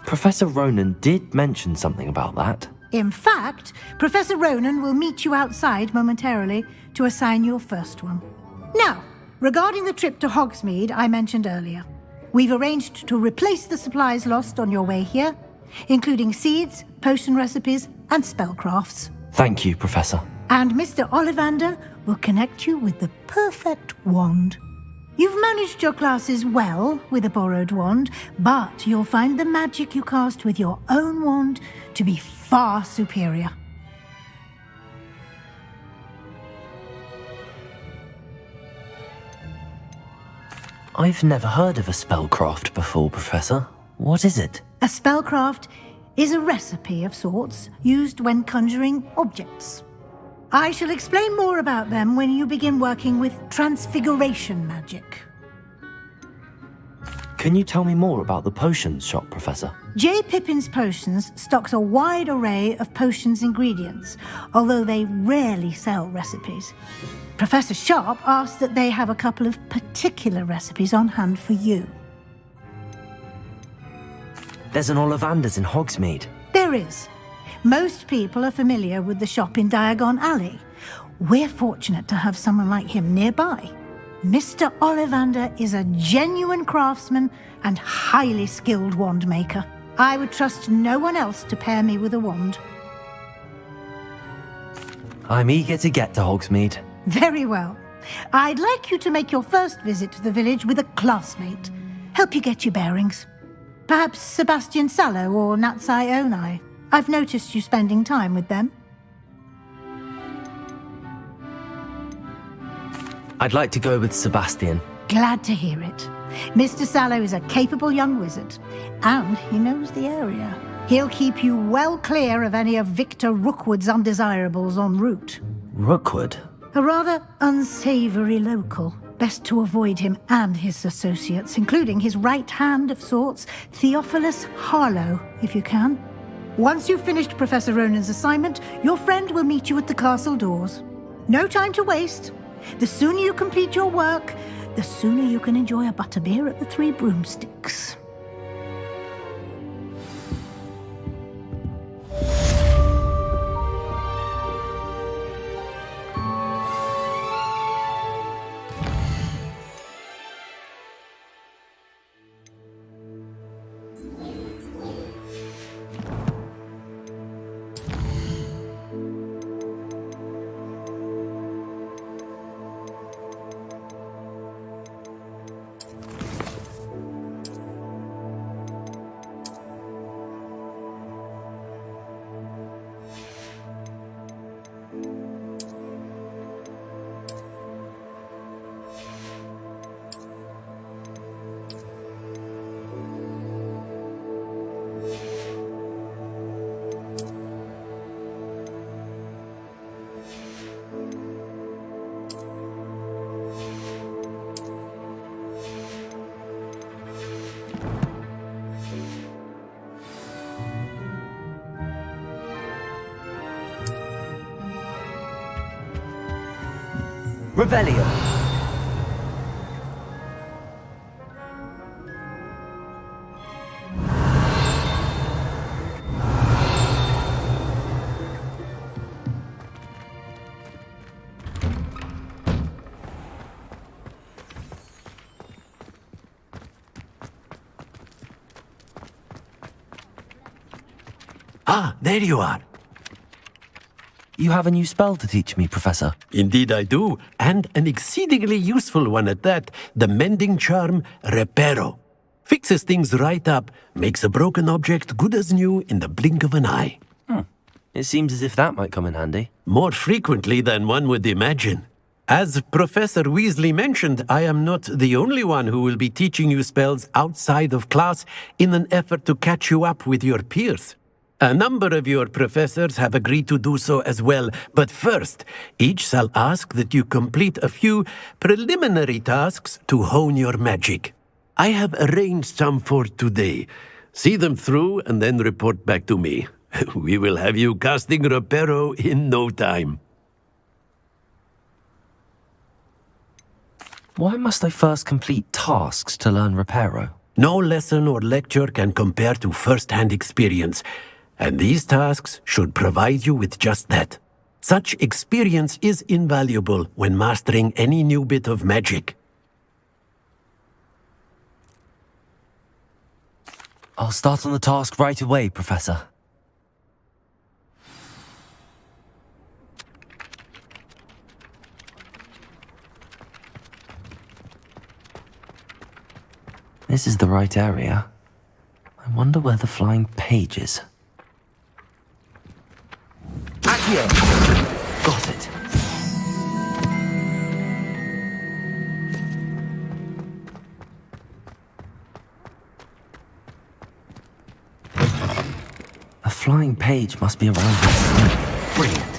Professor Ronan did mention something about that. In fact, Professor Ronan will meet you outside momentarily to assign your first one. Now, regarding the trip to Hogsmeade I mentioned earlier, we've arranged to replace the supplies lost on your way here, including seeds, potion recipes, and spellcrafts. Thank you, Professor. And Mr. Ollivander will connect you with the perfect wand. You've managed your classes well with a borrowed wand, but you'll find the magic you cast with your own wand to be far superior. I've never heard of a spellcraft before, Professor. What is it? A spellcraft is a recipe of sorts used when conjuring objects. I shall explain more about them when you begin working with transfiguration magic. Can you tell me more about the potions shop, Professor? J. Pippin's Potions stocks a wide array of potions ingredients, although they rarely sell recipes. Professor Sharp asked that they have a couple of particular recipes on hand for you. There's an Ollivander's in Hogsmeade. There is. Most people are familiar with the shop in Diagon Alley. We're fortunate to have someone like him nearby. Mr. Ollivander is a genuine craftsman and highly skilled wand maker. I would trust no one else to pair me with a wand. I'm eager to get to Hogsmeade. Very well. I'd like you to make your first visit to the village with a classmate. Help you get your bearings. Perhaps Sebastian Sallow or Natsai Onai. I've noticed you spending time with them. I'd like to go with Sebastian. Glad to hear it. Mr. Sallow is a capable young wizard, and he knows the area. He'll keep you well clear of any of Victor Rookwood's undesirables en route. Rookwood? A rather unsavory local. Best to avoid him and his associates, including his right hand of sorts, Theophilus Harlow, if you can. Once you've finished Professor Ronan's assignment, your friend will meet you at the castle doors. No time to waste. The sooner you complete your work, the sooner you can enjoy a butterbeer at the Three Broomsticks. Revelio. Ah, there you are. You have a new spell to teach me, Professor. Indeed I do, and an exceedingly useful one at that, the mending charm Reparo. Fixes things right up, makes a broken object good as new in the blink of an eye. It seems as if that might come in handy. More frequently than one would imagine. As Professor Weasley mentioned, I am not the only one who will be teaching you spells outside of class in an effort to catch you up with your peers. A number of your professors have agreed to do so as well, but first, each shall ask that you complete a few preliminary tasks to hone your magic. I have arranged some for today. See them through and then report back to me. We will have you casting Reparo in no time. Why must I first complete tasks to learn Reparo? No lesson or lecture can compare to first-hand experience, and these tasks should provide you with just that. Such experience is invaluable when mastering any new bit of magic. I'll start on the task right away, Professor. This is the right area. I wonder where the flying page is. Accio! Got it. A flying page must be around here somewhere. Brilliant.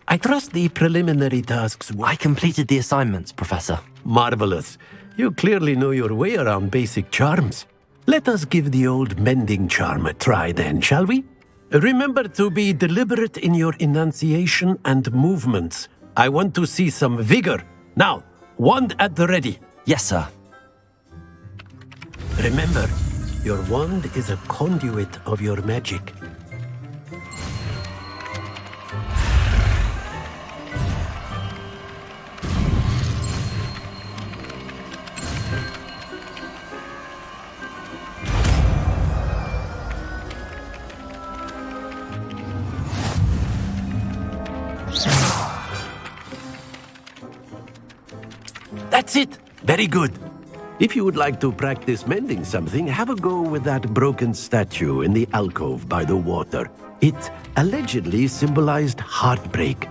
I trust the preliminary tasks. I completed the assignments, Professor. Marvelous. You clearly know your way around basic charms. Let us give the old mending charm a try then, shall we? Remember to be deliberate in your enunciation and movements. I want to see some vigor. Now, wand at the ready. Yes, sir. Remember, your wand is a conduit of your magic. That's it! Very good. If you would like to practice mending something, have a go with that broken statue in the alcove by the water. It allegedly symbolized heartbreak.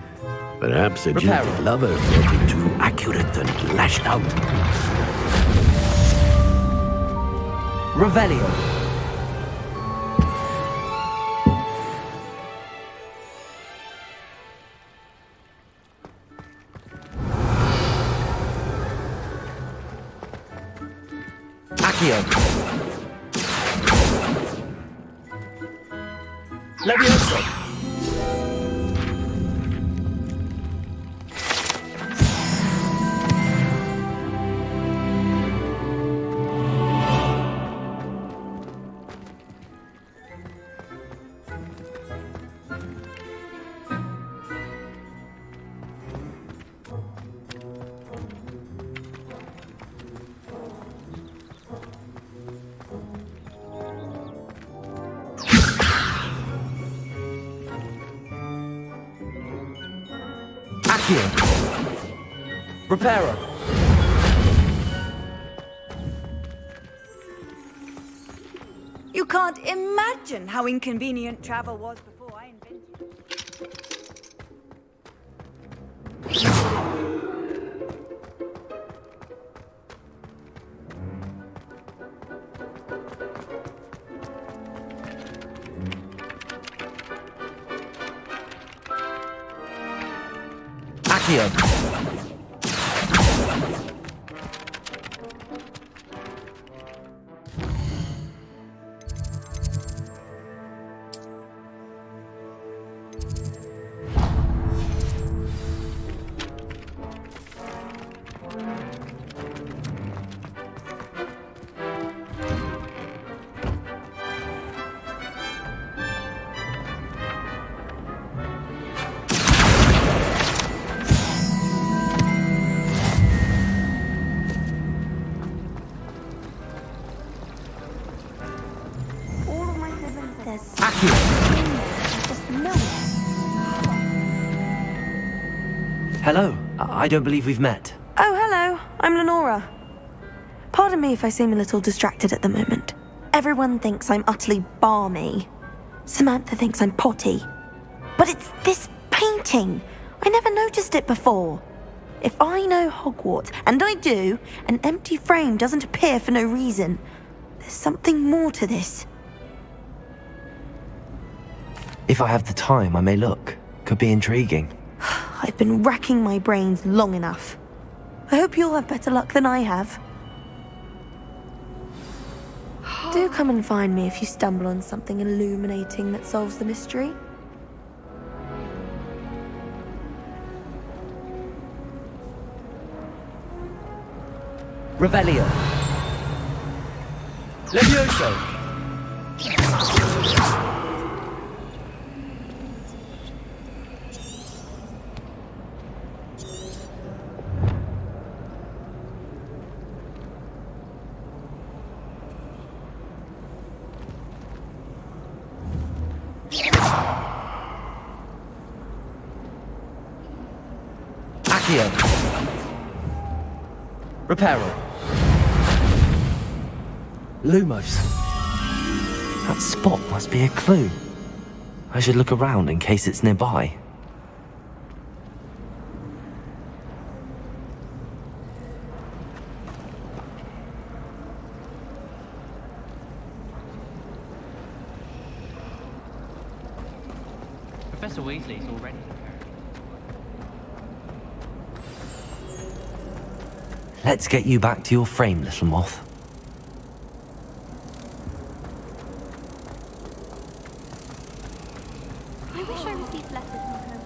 Perhaps a jilted lover thought it too accurate and lashed out. Revelio. Levioso. Reparo. You can't imagine how inconvenient travel was before I invented Accio. Hello. I don't believe we've met. Oh, hello. I'm Lenora. Pardon me if I seem a little distracted at the moment. Everyone thinks I'm utterly balmy. Samantha thinks I'm potty. But it's this painting. I never noticed it before. If I know Hogwarts, and I do, an empty frame doesn't appear for no reason. There's something more to this. If I have the time, I may look. could be intriguing. I've been racking my brains long enough. I hope you'll have better luck than I have. Do come and find me if you stumble on something illuminating that solves the mystery. Revelio. Levioso. Accio. Reparo. Lumos. That spot must be a clue. I should look around in case it's nearby. Professor Weasley's already. Let's get you back to your frame, little moth. I wish I received letters from her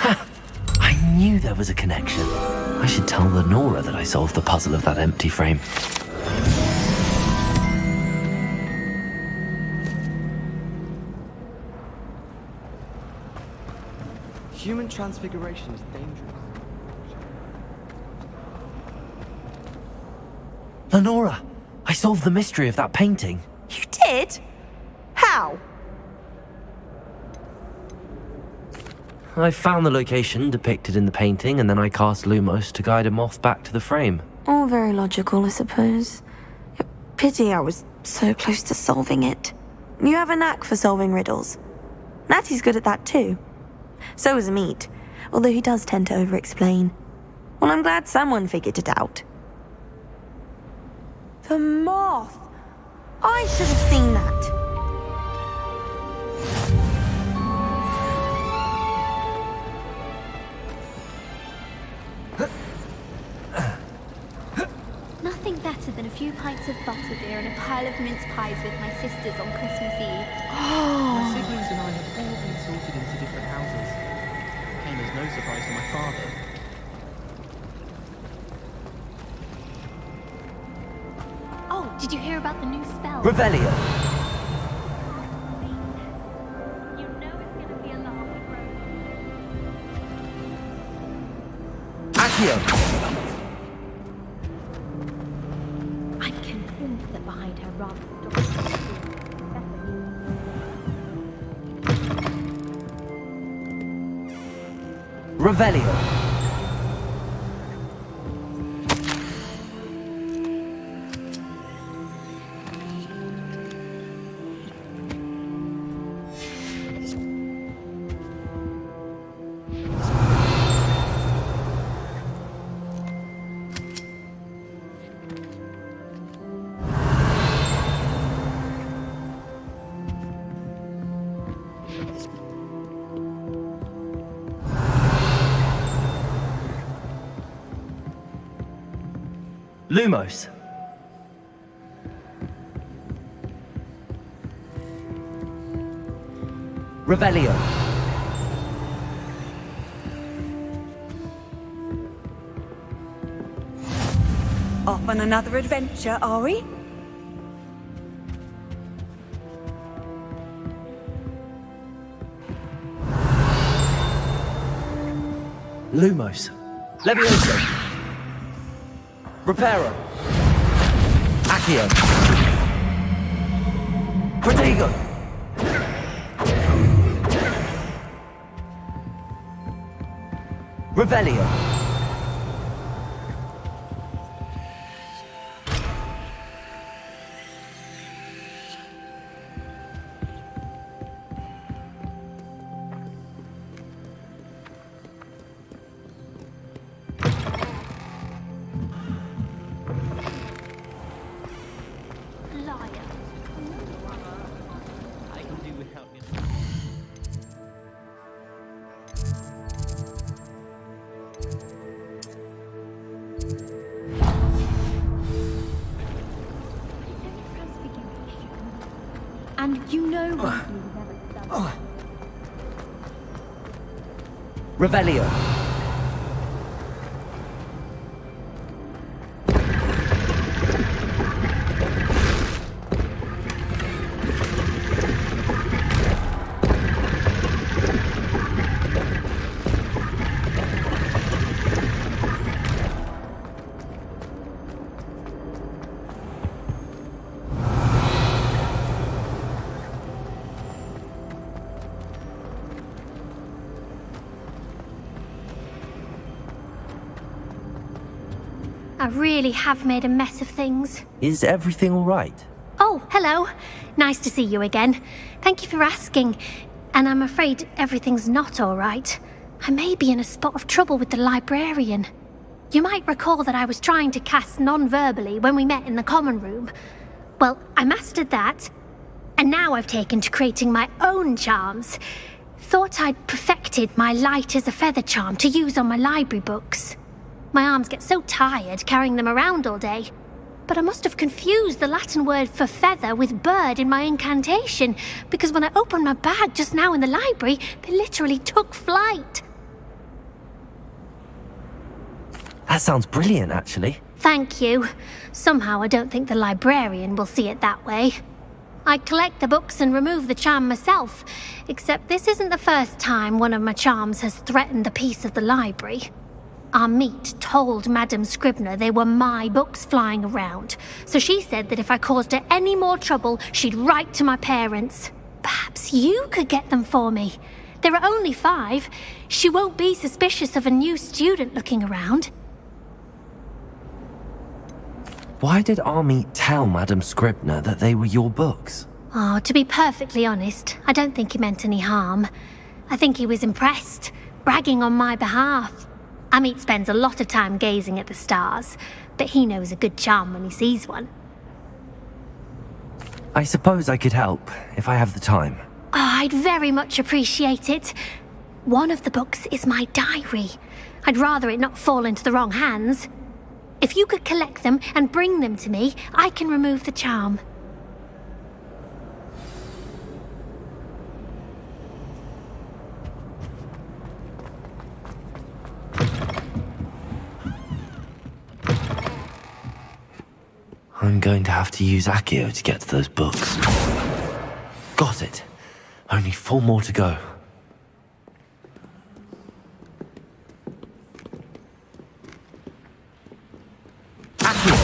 more. I knew there was a connection. I should tell Lenora that I solved the puzzle of that empty frame. Human transfiguration is dangerous. Lenora, I solved the mystery of that painting. You did? How? I found the location depicted in the painting, and then I cast Lumos to guide a moth back to the frame. All very logical, I suppose. Pity I was so close to solving it. You have a knack for solving riddles. Natty's good at that too. So is Amit, although he does tend to over-explain. Well, I'm glad someone figured it out. The moth! I should have seen that. Nothing better than a few pints of butterbeer and a pile of mince pies with my sisters on Christmas Eve. My siblings and I have all been sorted into different houses. It came as no surprise to my father. Oh, did you hear about the new spell? Revelio. You know it's gonna be a lot with Accio. I'm convinced that behind her rather Revelio. Lumos. Revelio. Off on another adventure, are we? Lumos. Levioso. Reparo. Accio. Protego. Revelio. Liar. without me. And you know Weasley would never have done that. Revelio. I really have made a mess of things. Is everything all right? Oh, hello. Nice to see you again. Thank you for asking. And I'm afraid everything's not all right. I may be in a spot of trouble with the librarian. You might recall that I was trying to cast non-verbally when we met in the common room. Well, I mastered that. And now I've taken to creating my own charms. Thought I'd perfected my light as a feather charm to use on my library books. My arms get so tired carrying them around all day. But I must have confused the Latin word for feather with bird in my incantation, because when I opened my bag just now in the library, they literally took flight. That sounds brilliant, actually. Thank you. Somehow I don't think the librarian will see it that way. I collect the books and remove the charm myself, except this isn't the first time one of my charms has threatened the peace of the library. Our meet told Madame Scribner they were my books flying around, so she said that if I caused her any more trouble, she'd write to my parents. Perhaps you could get them for me. There are only 5. She won't be suspicious of a new student looking around. Why did Army tell Madame Scribner that they were your books? Oh, to be perfectly honest, I don't think he meant any harm. I think he was impressed, bragging on my behalf. Amit spends a lot of time gazing at the stars, but he knows a good charm when he sees one. I suppose I could help, if I have the time. Oh, I'd very much appreciate it. One of the books is my diary. I'd rather it not fall into the wrong hands. If you could collect them and bring them to me, I can remove the charm. I'm going to have to use Accio to get to those books. Got it. Only 4 more to go. Accio!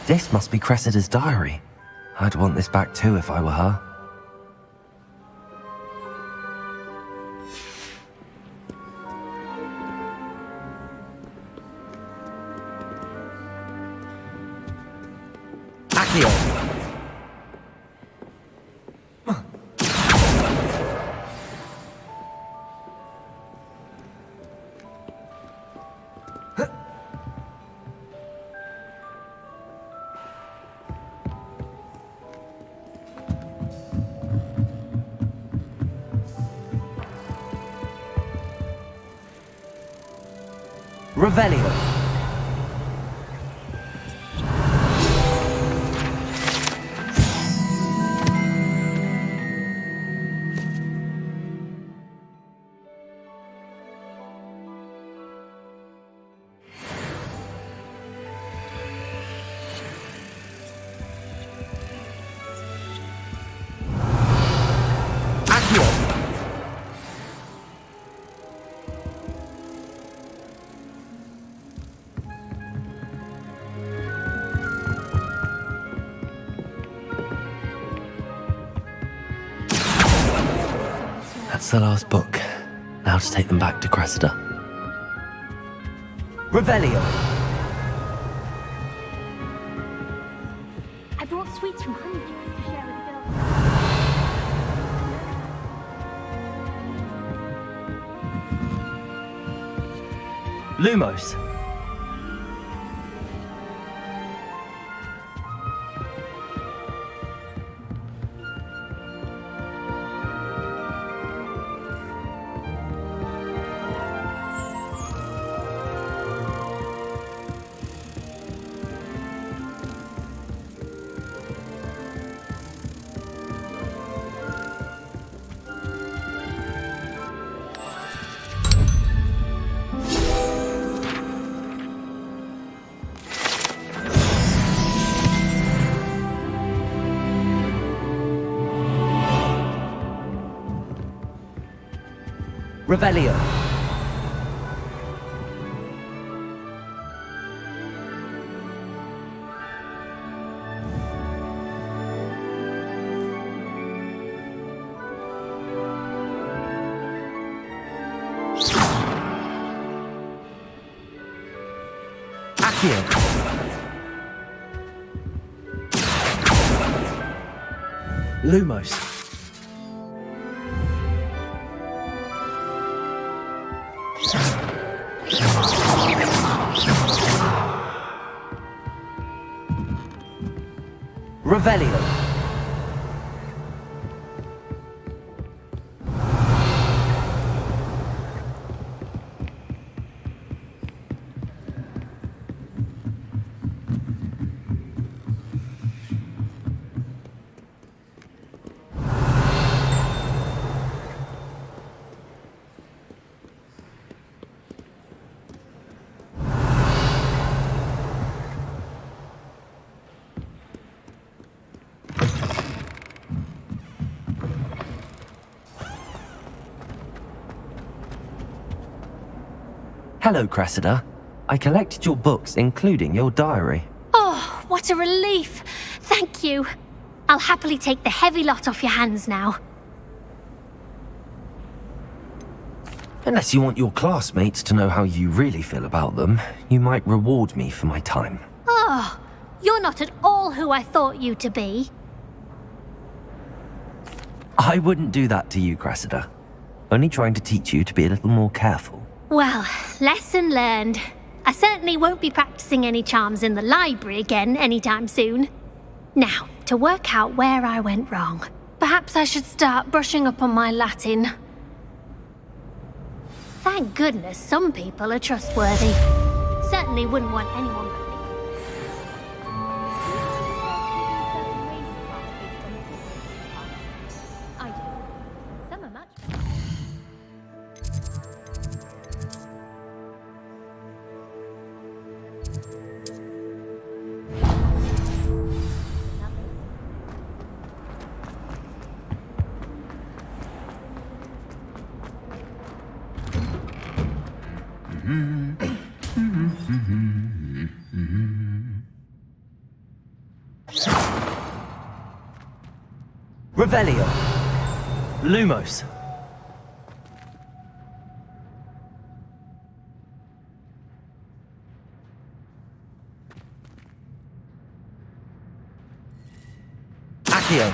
This must be Cressida's diary. I'd want this back too if I were her. Accio! Revelio. That's the last book. Now to take them back to Cressida. Revelio! I brought sweets from Honeydew to share with the Lumos. Revelio. Accio. Lumos. Revelio. Hello, Cressida. I collected your books, including your diary. Oh, what a relief. Thank you. I'll happily take the heavy lot off your hands now. Unless you want your classmates to know how you really feel about them, you might reward me for my time. Oh, you're not at all who I thought you to be. I wouldn't do that to you, Cressida. Only trying to teach you to be a little more careful. Well, lesson learned. I certainly won't be practicing any charms in the library again anytime soon. Now, to work out where I went wrong. Perhaps I should start brushing up on my Latin. Thank goodness some people are trustworthy. Certainly wouldn't want anyone... I do. Some are much... Revelio. Lumos. Accio.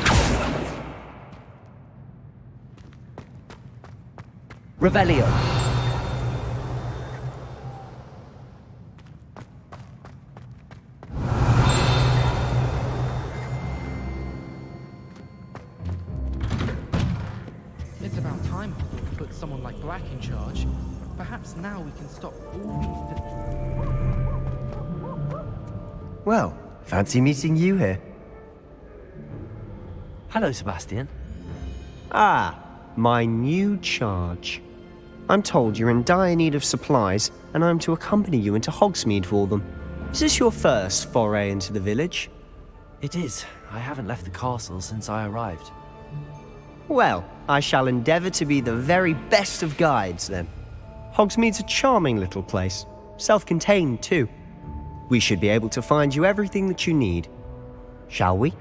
Revelio. It's about time Hogwarts put someone like Black in charge. Perhaps now we can stop all these... Well, fancy meeting you here. Hello, Sebastian. Ah, my new charge. I'm told you're in dire need of supplies, and I'm to accompany you into Hogsmeade for them. Is this your first foray into the village? It is. I haven't left the castle since I arrived. Well, I shall endeavour to be the very best of guides, then. Hogsmeade's a charming little place. Self-contained, too. We should be able to find you everything that you need. Shall we?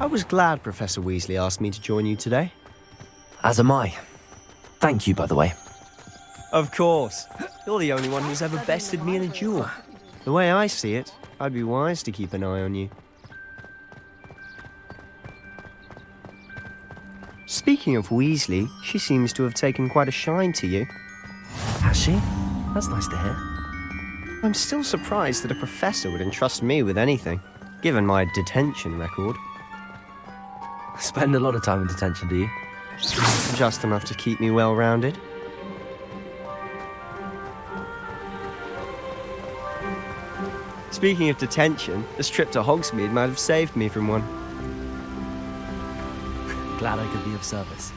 I was glad Professor Weasley asked me to join you today. As am I. Thank you, by the way. Of course. You're the only one who's ever bested me in a duel. The way I see it, I'd be wise to keep an eye on you. Speaking of Weasley, she seems to have taken quite a shine to you. Has she? That's nice to hear. I'm still surprised that a professor would entrust me with anything, given my detention record. Spend a lot of time in detention, do you? Just enough to keep me well-rounded. Speaking of detention, this trip to Hogsmeade might have saved me from one. Glad I could be of service.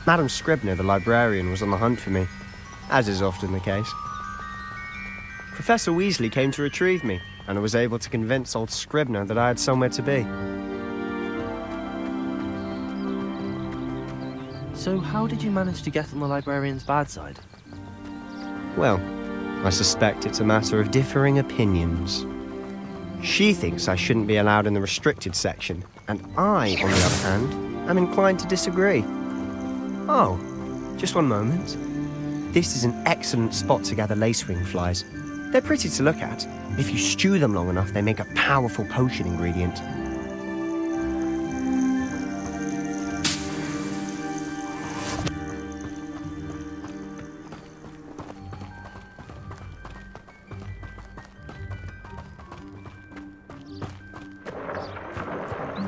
Madam Scribner, the librarian, was on the hunt for me, as is often the case. Professor Weasley came to retrieve me, and I was able to convince old Scribner that I had somewhere to be. So how did you manage to get on the librarian's bad side? Well, I suspect it's a matter of differing opinions. She thinks I shouldn't be allowed in the restricted section, and I, on the other hand, am inclined to disagree. Oh, just one moment. This is an excellent spot to gather lacewing flies. They're pretty to look at. If you stew them long enough, they make a powerful potion ingredient.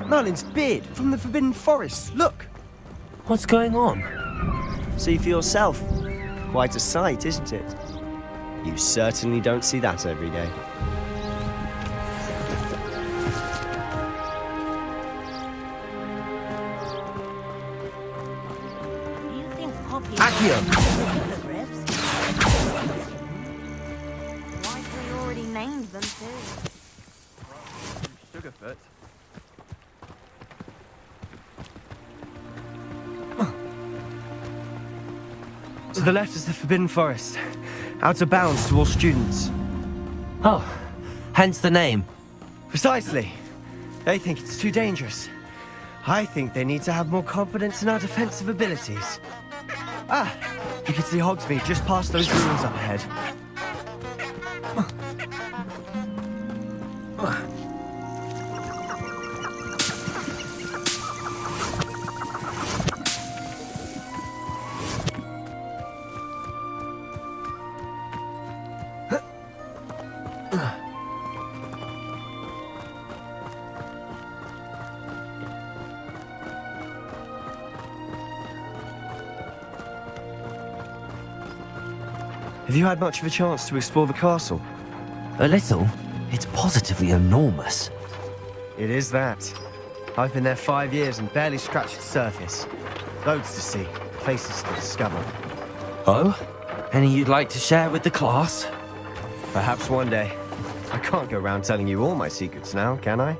Merlin's beard from the Forbidden Forest. Look! What's going on? See for yourself. Quite a sight, isn't it? You certainly don't see that every day. Do you think Poppy... Accio! Likely already named them too. Sugarfoot. To the left is the Forbidden Forest. Out of bounds to all students. Oh, hence the name. Precisely. They think it's too dangerous. I think they need to have more confidence in our defensive abilities. Ah, you can see Hogsmeade just past those ruins up ahead. Have you had much of a chance to explore the castle? A little. It's positively enormous. It is that. I've been there 5 years and barely scratched the surface. Loads to see, places to discover. Oh? Any you'd like to share with the class? Perhaps one day. I can't go around telling you all my secrets now, can I?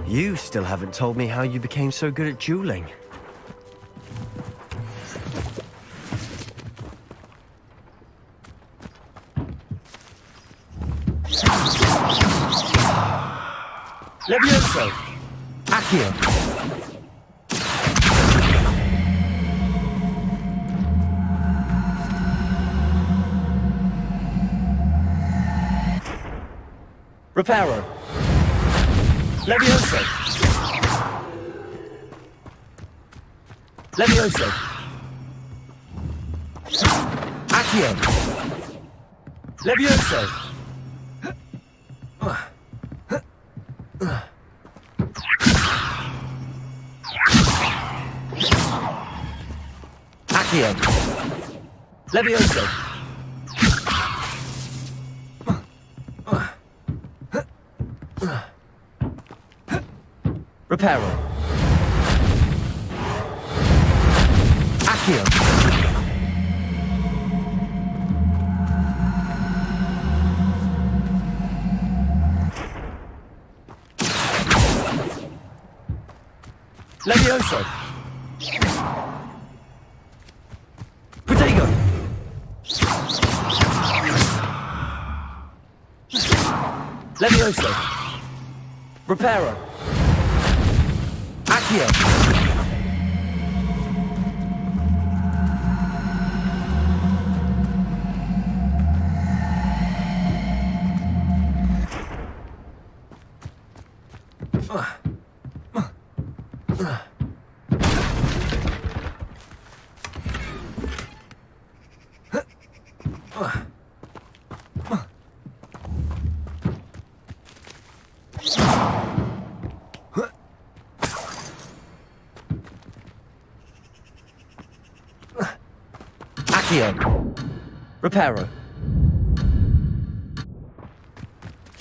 You still haven't told me how you became so good at dueling. Levioso! Accio! Reparo! Levioso! Levioso! Accio! Levioso! Accio! Levioso! Reparo! Accio! Levioso! Protego! Levioso! Reparo! Accio! Accio. Reparo.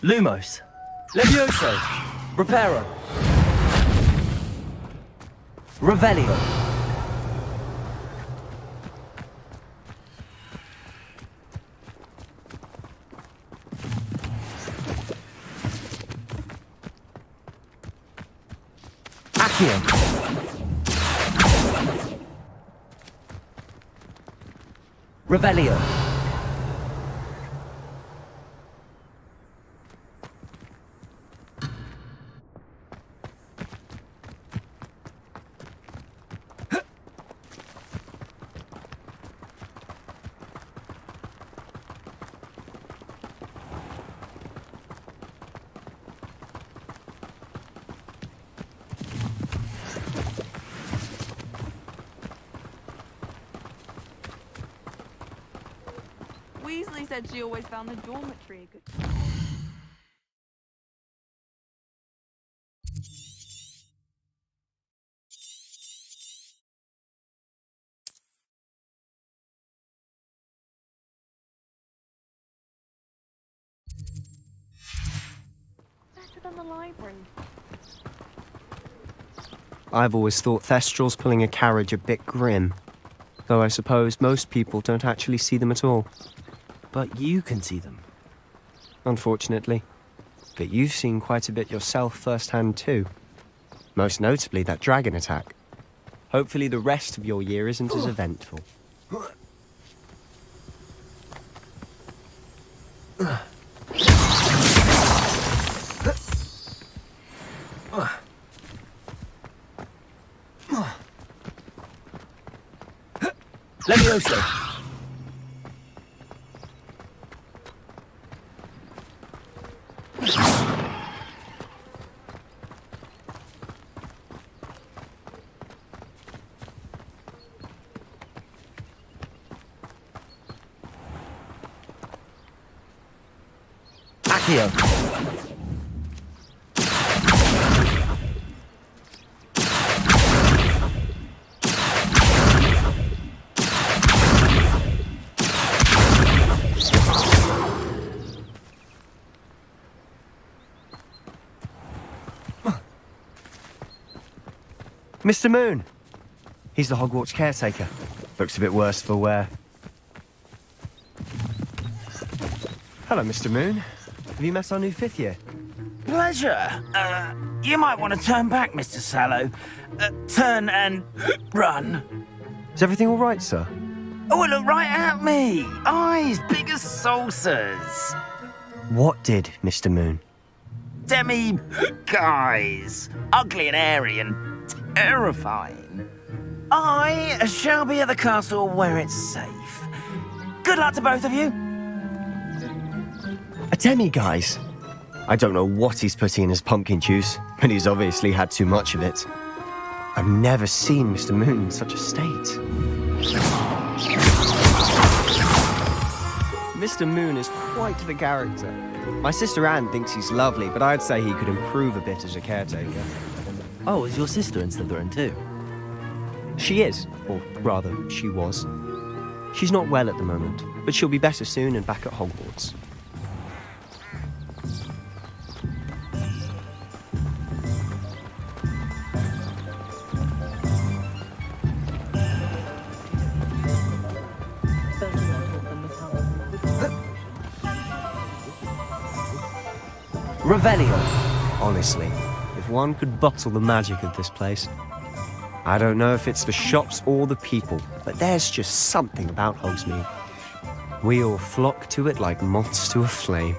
Lumos. Levioso. Reparo. Revelio. Accio. Revelio. Weasley said she always found the dormitory a good... Better than the library. I've always thought Thestrals pulling a carriage a bit grim, though I suppose most people don't actually see them at all. But you can see them. Unfortunately. But you've seen quite a bit yourself firsthand too. Most notably that dragon attack. Hopefully the rest of your year isn't as eventful. Levioso. Accio. Mr. Moon! He's the Hogwarts caretaker. Looks a bit worse for wear. Hello, Mr. Moon. Have you met our new fifth year? Pleasure. You might want to turn back, Mr. Sallow. Turn and run. Is everything all right, sir? Oh, look right at me. Eyes big as saucers. What did, Mr. Moon? Guys. Ugly and airy and terrifying. I shall be at the castle where it's safe. Good luck to both of you. A demi-guise? I don't know what he's putting in his pumpkin juice, but he's obviously had too much of it. I've never seen Mr. Moon in such a state. Mr. Moon is quite the character. My sister Anne thinks he's lovely, but I'd say he could improve a bit as a caretaker. Oh, is your sister in Slytherin too? She is, or rather, she was. She's not well at the moment, but she'll be better soon and back at Hogwarts. Revelio. Honestly, if one could bottle the magic of this place. I don't know if it's the shops or the people, but there's just something about Hogsmeade. We all flock to it like moths to a flame.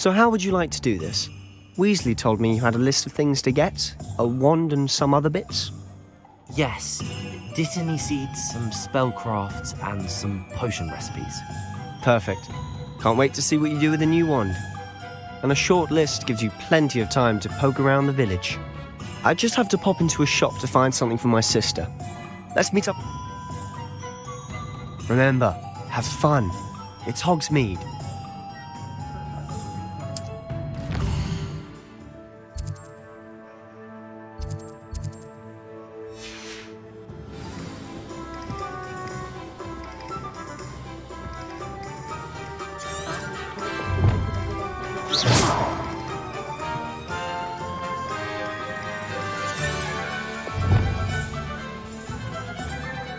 So how would you like to do this? Weasley told me you had a list of things to get, a wand and some other bits. Yes. Dittany seeds, some spellcrafts, and some potion recipes. Perfect. Can't wait to see what you do with the new wand. And a short list gives you plenty of time to poke around the village. I just have to pop into a shop to find something for my sister. Let's meet up. Remember, have fun. It's Hogsmeade.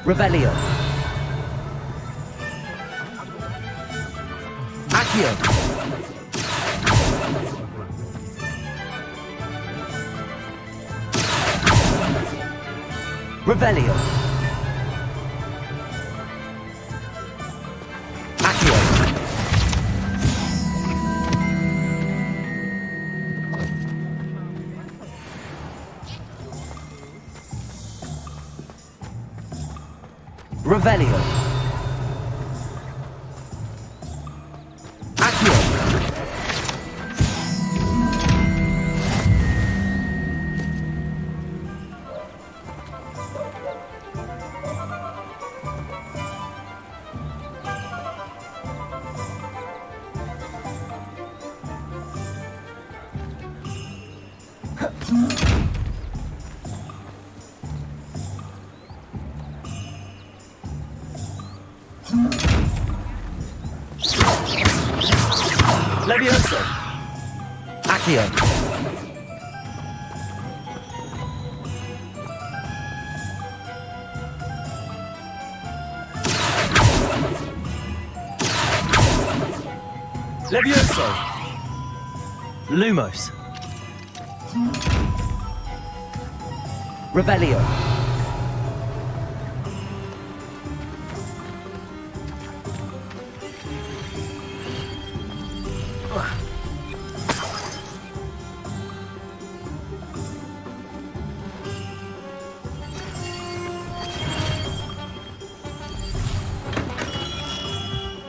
Revelio. Accio. Revelio. Accio. Revelio. Accio. Levioso. Accio. Levioso. Lumos. Revelio.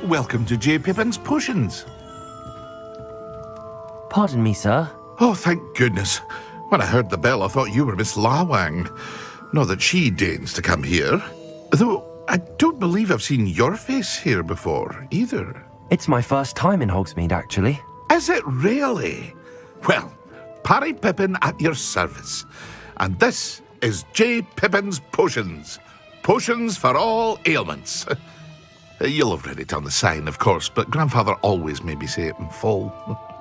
Welcome to J. Pippin's Potions. Pardon me, sir. Oh, thank goodness. When I heard the bell, I thought you were Miss Lawang. Not that she deigns to come here. Though I don't believe I've seen your face here before, either. It's my first time in Hogsmeade, actually. Is it really? Well, Parry Pippin at your service. And this is J. Pippin's Potions. Potions for all ailments. You'll have read it on the sign, of course, but Grandfather always made me say it in full.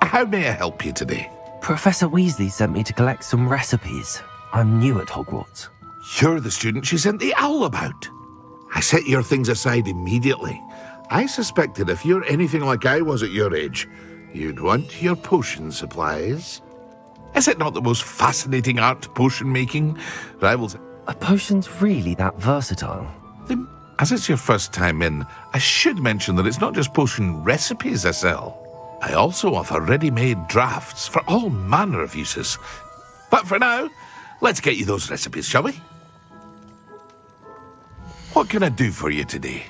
How may I help you today? Professor Weasley sent me to collect some recipes. I'm new at Hogwarts. You're the student she sent the owl about. I set your things aside immediately. I suspected if you're anything like I was at your age, you'd want your potion supplies. Is it not the most fascinating art, potion making? Rivals. Are potions really that versatile? Then, as it's your first time in, I should mention that it's not just potion recipes I sell. I also offer ready-made drafts for all manner of uses. But for now, let's get you those recipes, shall we? What can I do for you today?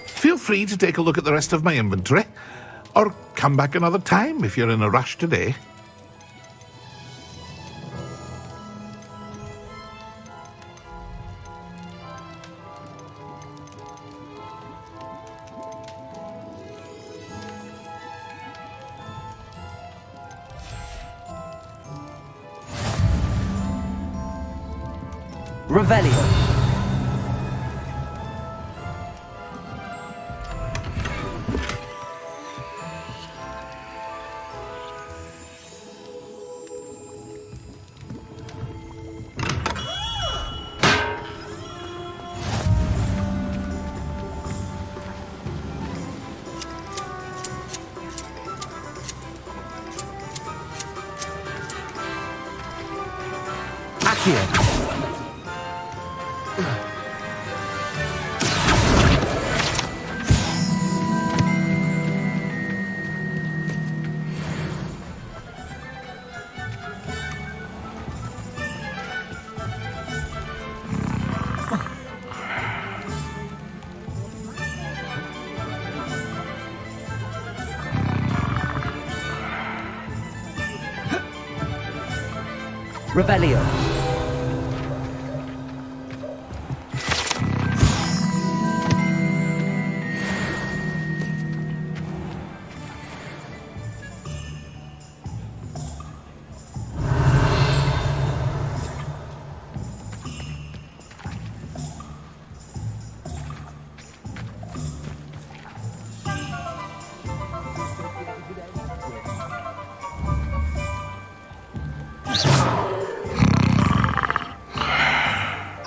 Feel free to take a look at the rest of my inventory, or come back another time if you're in a rush today. Revelio. Accio. Revelio.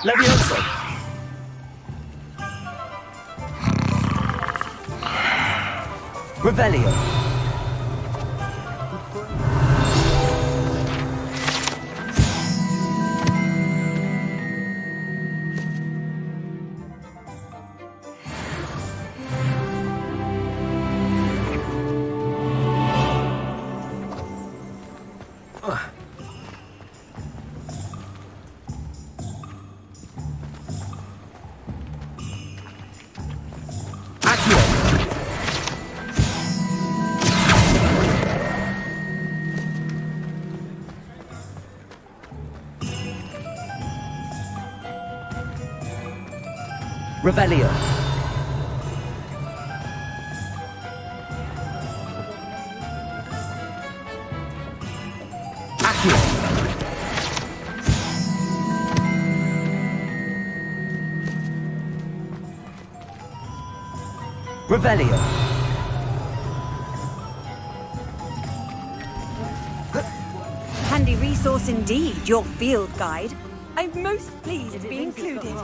Levioso. Revelio. Revelio. Accio. Revelio. Handy resource indeed, your field guide. I'm most pleased to be included.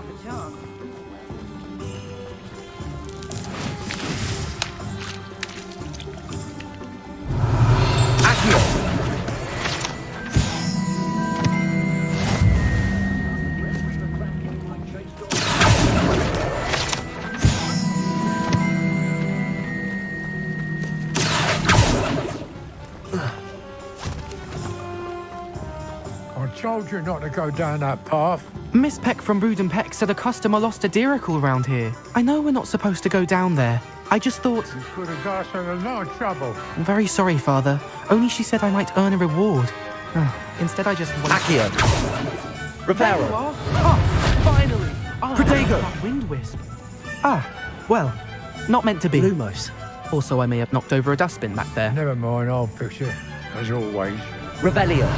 I told you not to go down that path. Miss Peck from Brood and Peck said a customer lost a diricle around here. I know we're not supposed to go down there. I just thought... You could have got us in a lot of trouble. I'm very sorry, Father. Only she said I might earn a reward. Instead, I just... Accio. Reparo. Oh, finally! Oh, Protego. that wind wisp. Ah, well, not meant to be. Lumos. Also, I may have knocked over a dustbin back there. Never mind, I'll fix it. As always. Revelio.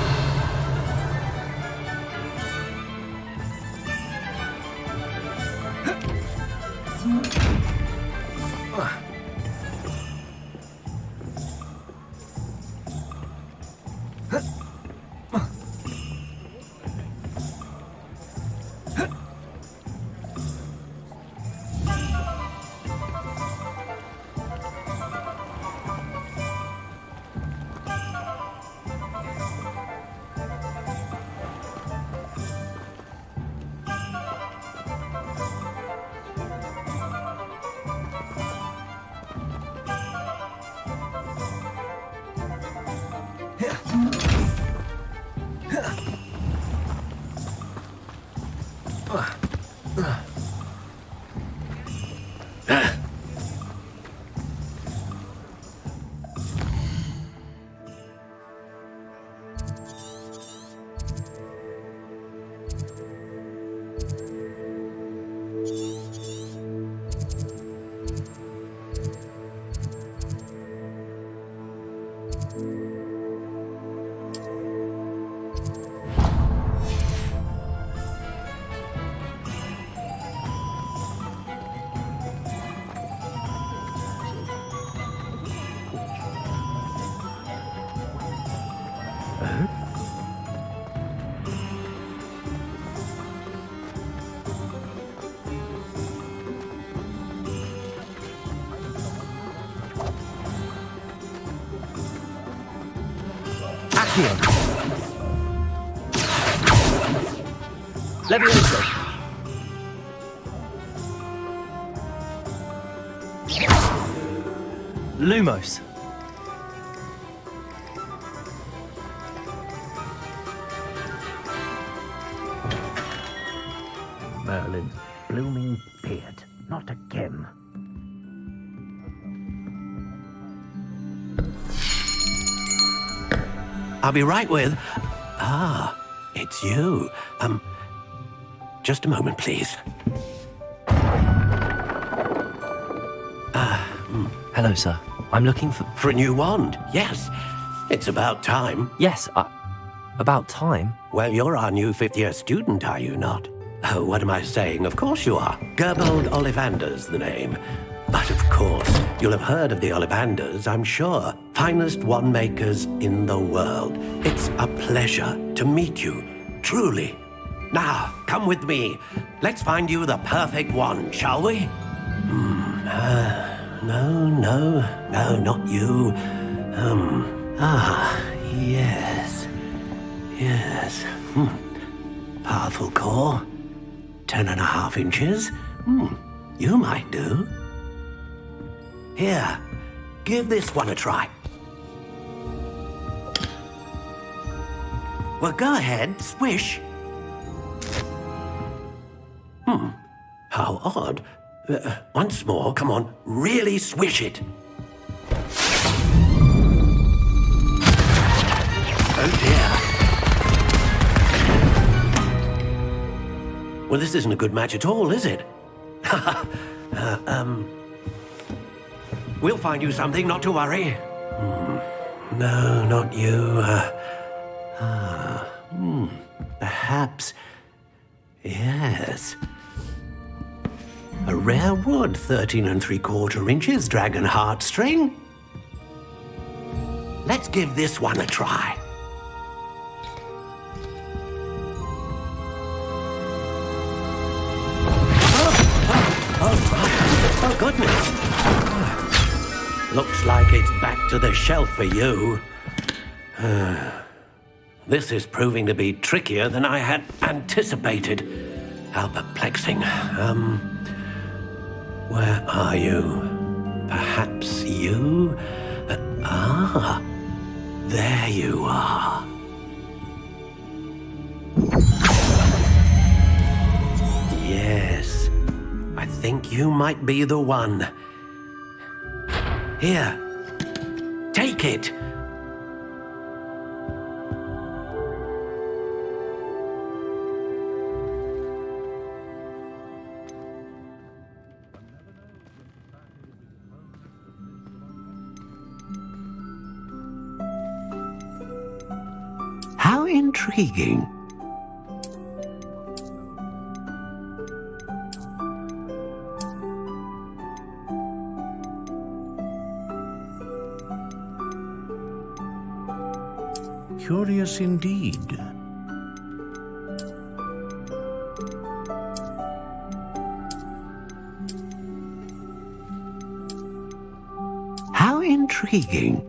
Accio. Levioso. Lumos. Merlin's blooming beard. Not again. I'll be right with... Ah, it's you. Just a moment, please. Hello, sir. I'm looking for... For a new wand, yes. It's about time. Yes, about time? Well, you're our new fifth-year student, are you not? Oh, what am I saying? Of course you are. Gerbold Ollivander's the name. But of course, you'll have heard of the Ollivanders, I'm sure. Finest wand makers in the world. It's a pleasure to meet you, truly. Now, come with me. Let's find you the perfect wand, shall we? No, not you. Yes. Powerful core. 10.5 inches. You might do. Here, give this one a try. Well, go ahead, swish. How odd. Once more, come on, really swish it. Oh dear. Well, this isn't a good match at all, is it? We'll find you something, not to worry. No, not you. Perhaps... Yes. A rare wood, 13 3/4 inches, dragon heartstring. Let's give this one a try. Oh, goodness. Looks like it's back to the shelf for you. This is proving to be trickier than I had anticipated. How perplexing. Where are you? Perhaps you? There you are. Yes, I think you might be the one. Here, take it. How intriguing. Curious indeed. How intriguing.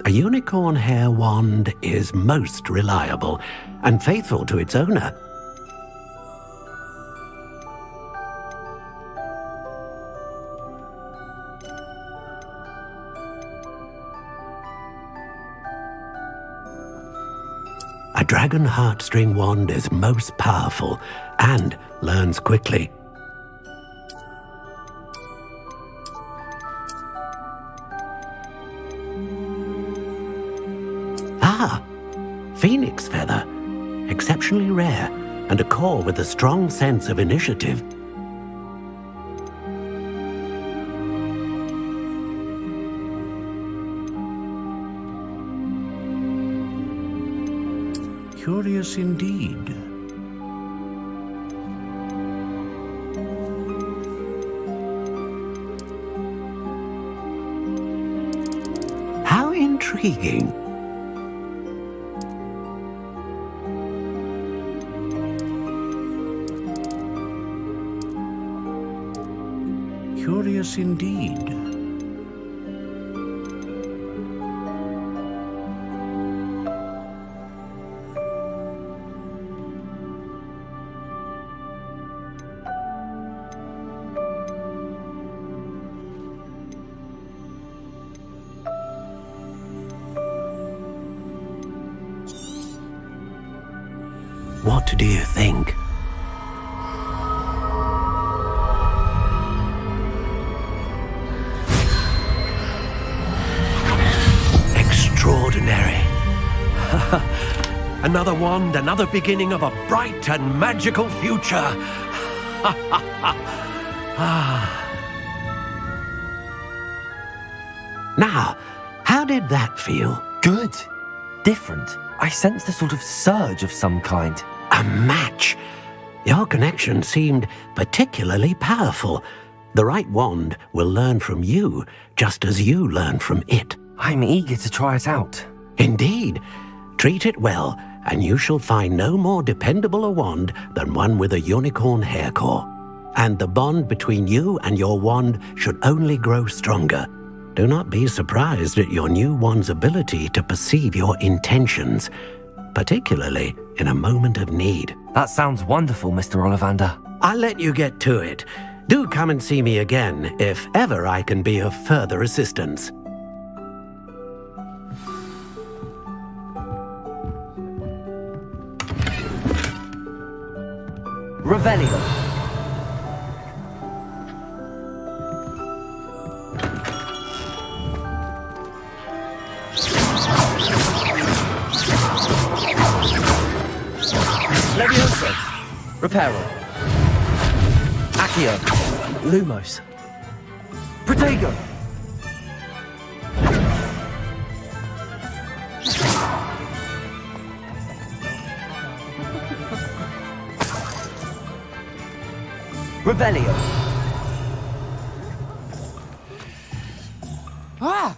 A unicorn hair wand is most reliable and faithful to its owner. A dragon heartstring wand is most powerful and learns quickly. Phoenix feather, exceptionally rare, and a core with a strong sense of initiative. Curious indeed. How intriguing. Curious indeed. What do you think? Extraordinary. Another wand, another beginning of a bright and magical future. Now, how did that feel? Good. Different. I sensed a sort of surge of some kind. A match. Your connection seemed particularly powerful. The right wand will learn from you, just as you learn from it. I'm eager to try it out. Indeed. Treat it well, and you shall find no more dependable a wand than one with a unicorn hair core. And the bond between you and your wand should only grow stronger. Do not be surprised at your new wand's ability to perceive your intentions, particularly in a moment of need. That sounds wonderful, Mr. Ollivander. I'll let you get to it. Do come and see me again if ever I can be of further assistance. Revelio. Levioso. Reparo. Accio. Lumos. Protego. Revelio. Ah!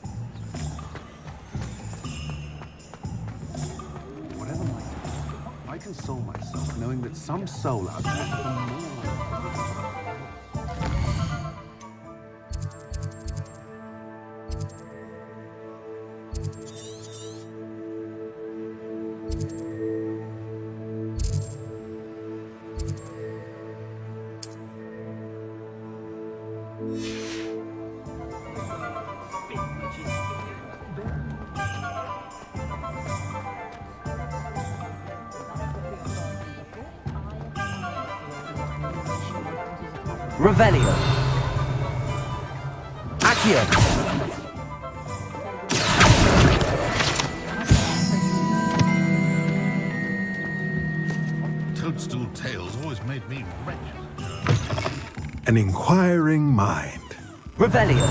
Whatever might happen, I console myself knowing that some soul out there can more. Revelio. Accio. Toadstool tales always made me wretched. An inquiring mind. Revelio.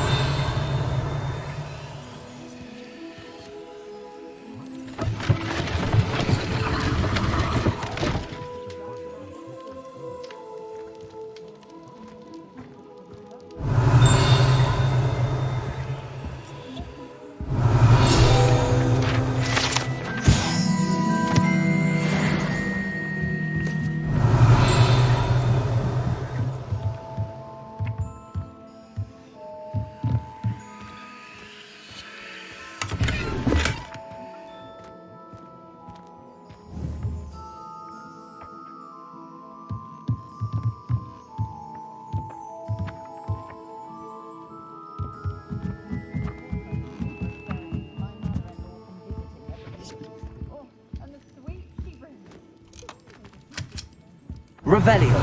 Revelio.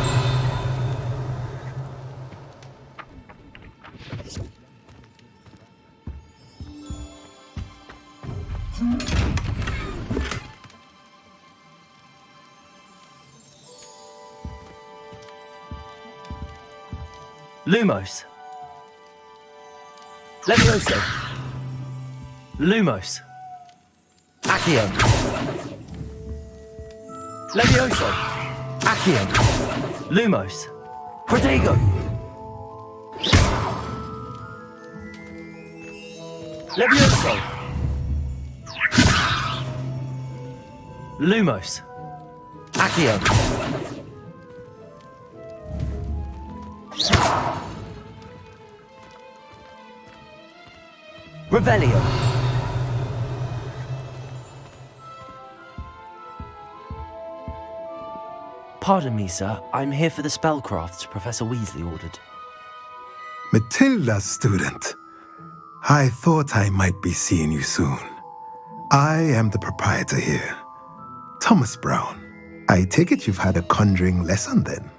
Lumos. Levioso. Lumos. Accio. Levioso. Accio. Lumos. Protego. Levioso. Lumos. Accio. Revelio. Pardon me, sir. I'm here for the spellcrafts Professor Weasley ordered. Matilda, student. I thought I might be seeing you soon. I am the proprietor here, Thomas Brown. I take it you've had a conjuring lesson then?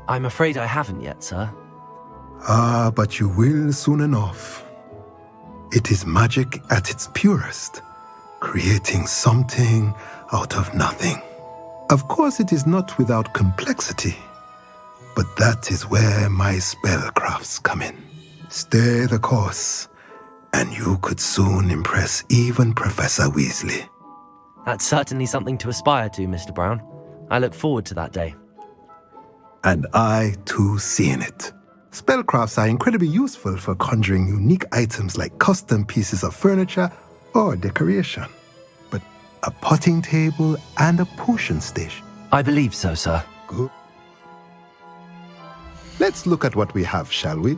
I'm afraid I haven't yet, sir. Ah, but you will soon enough. It is magic at its purest, creating something out of nothing. Of course, it is not without complexity, but that is where my spellcrafts come in. Stay the course, and you could soon impress even Professor Weasley. That's certainly something to aspire to, Mr. Brown. I look forward to that day. And I, too, seeing it. Spellcrafts are incredibly useful for conjuring unique items like custom pieces of furniture or decoration. But a potting table and a potion station. I believe so, sir. Good. Let's look at what we have, shall we?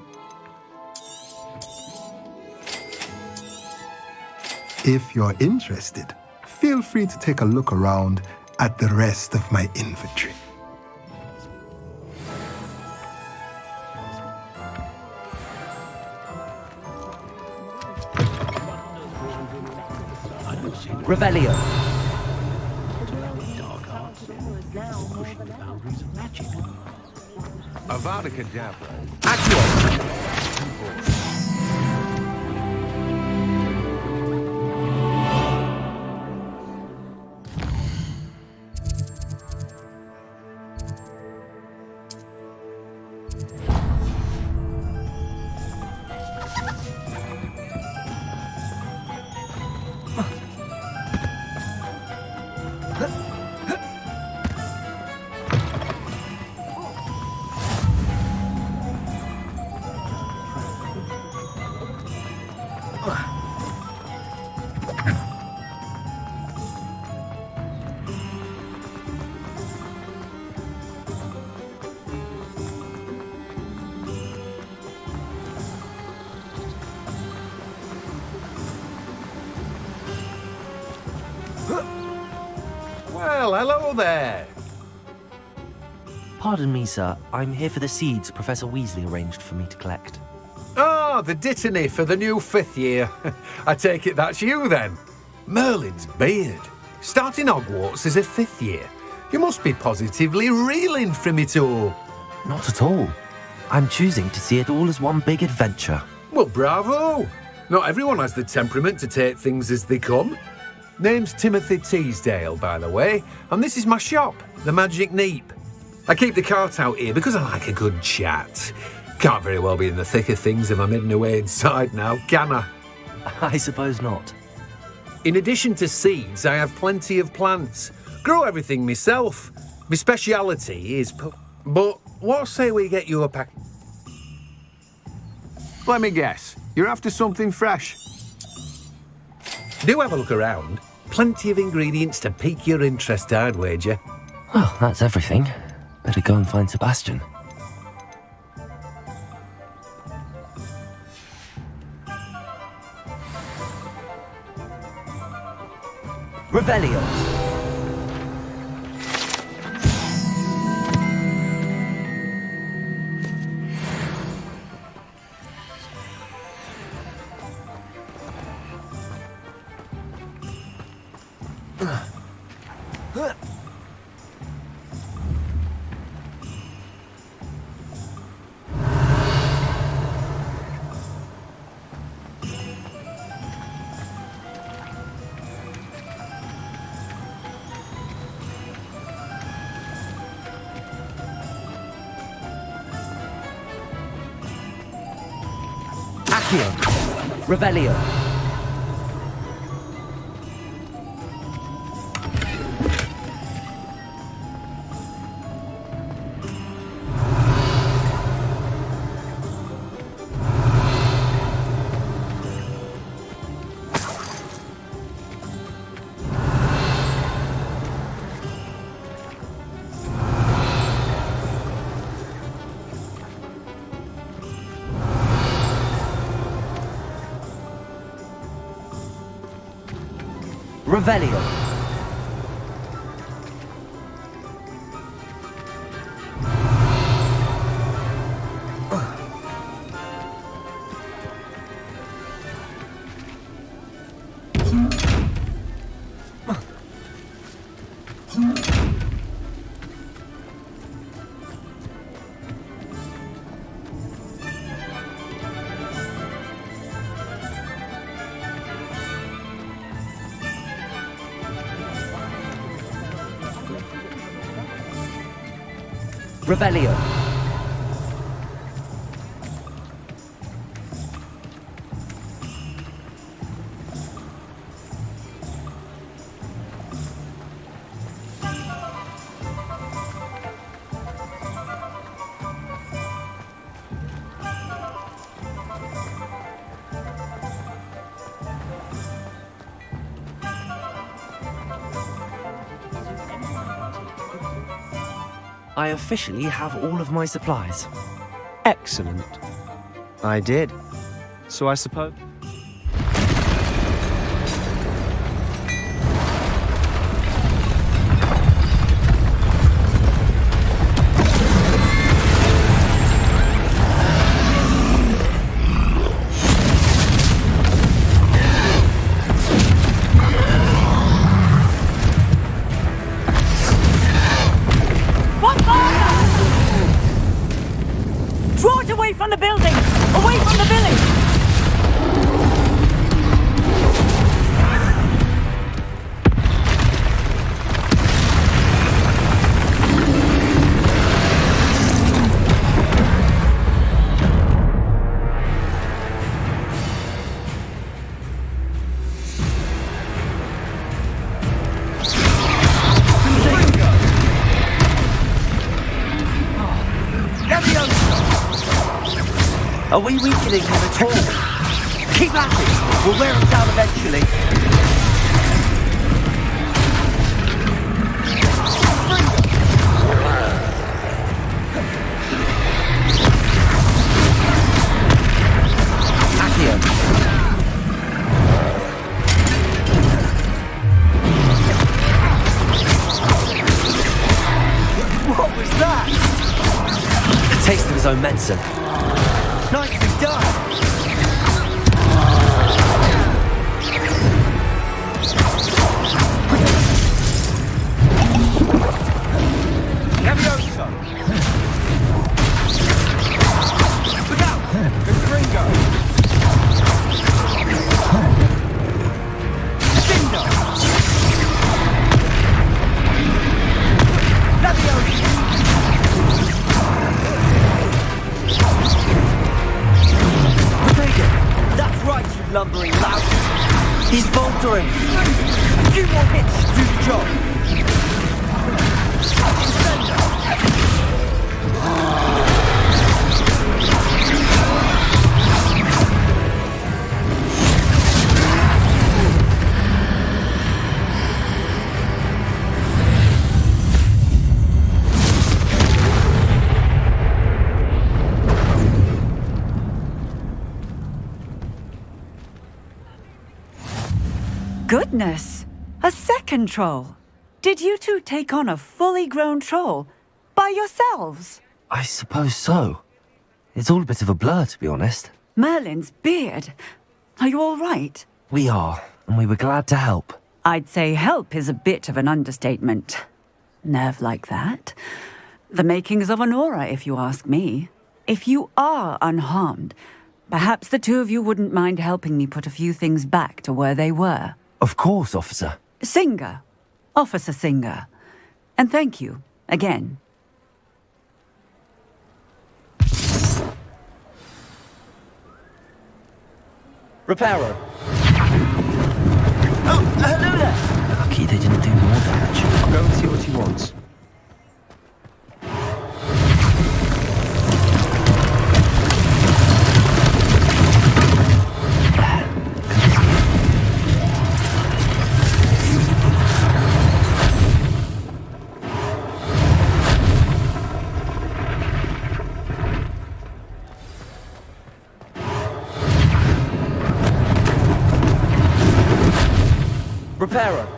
If you're interested, feel free to take a look around at the rest of my inventory. Revelio. Avada Kedavra. Well, hello there. Pardon me, sir. I'm here for the seeds Professor Weasley arranged for me to collect. Oh, the dittany for the new 5th year. I take it that's you then. Merlin's beard. Starting Hogwarts as a 5th year. You must be positively reeling from it all. Not at all. I'm choosing to see it all as one big adventure. Well, bravo. Not everyone has the temperament to take things as they come. Name's Timothy Teasdale, by the way, and this is my shop, the Magic Neep. I keep the cart out here because I like a good chat. Can't very well be in the thick of things if I'm hidden away inside now, can I? I suppose not. In addition to seeds, I have plenty of plants. Grow everything myself. My speciality is... But what say we get you a pack... Let me guess. You're after something fresh. Do have a look around. Plenty of ingredients to pique your interest, I'd wager. Well, that's everything. Better go and find Sebastian. Revelio. Revelio. Revelio. Revelio. I officially have all of my supplies. Excellent. I did. So I suppose... Draw it away from the building! Away from the village! Are we weakening him at all? Keep at it! We'll wear him down eventually. Accio. What was that? A taste of his own medicine. Nicely done! Levioso! Look out! It's Ringo! Cinder! Levioso! That's right, you lumbering lout! He's faltering! A few more hits to do the job! Goodness! A second troll! Did you two take on a fully grown troll? By yourselves? I suppose so. It's all a bit of a blur, to be honest. Merlin's beard. Are you all right? We are, and we were glad to help. I'd say help is a bit of an understatement. Nerve like that. The makings of an aura, if you ask me. If you are unharmed, perhaps the two of you wouldn't mind helping me put a few things back to where they were. Of course, officer. Singer. Officer Singer. And thank you, again. Reparo. Oh, hello there! Lucky they didn't do more damage. I'll go and see what he wants. Reparo.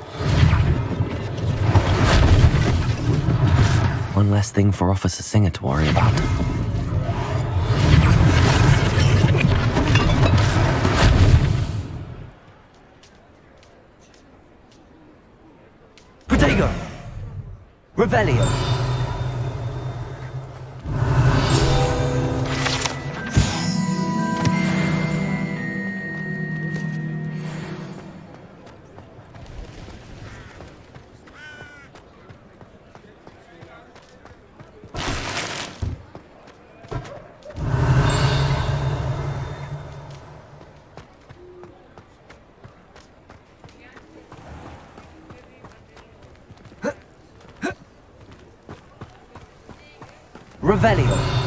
One less thing for Officer Singer to worry about. Protego! Revelio! Revelio.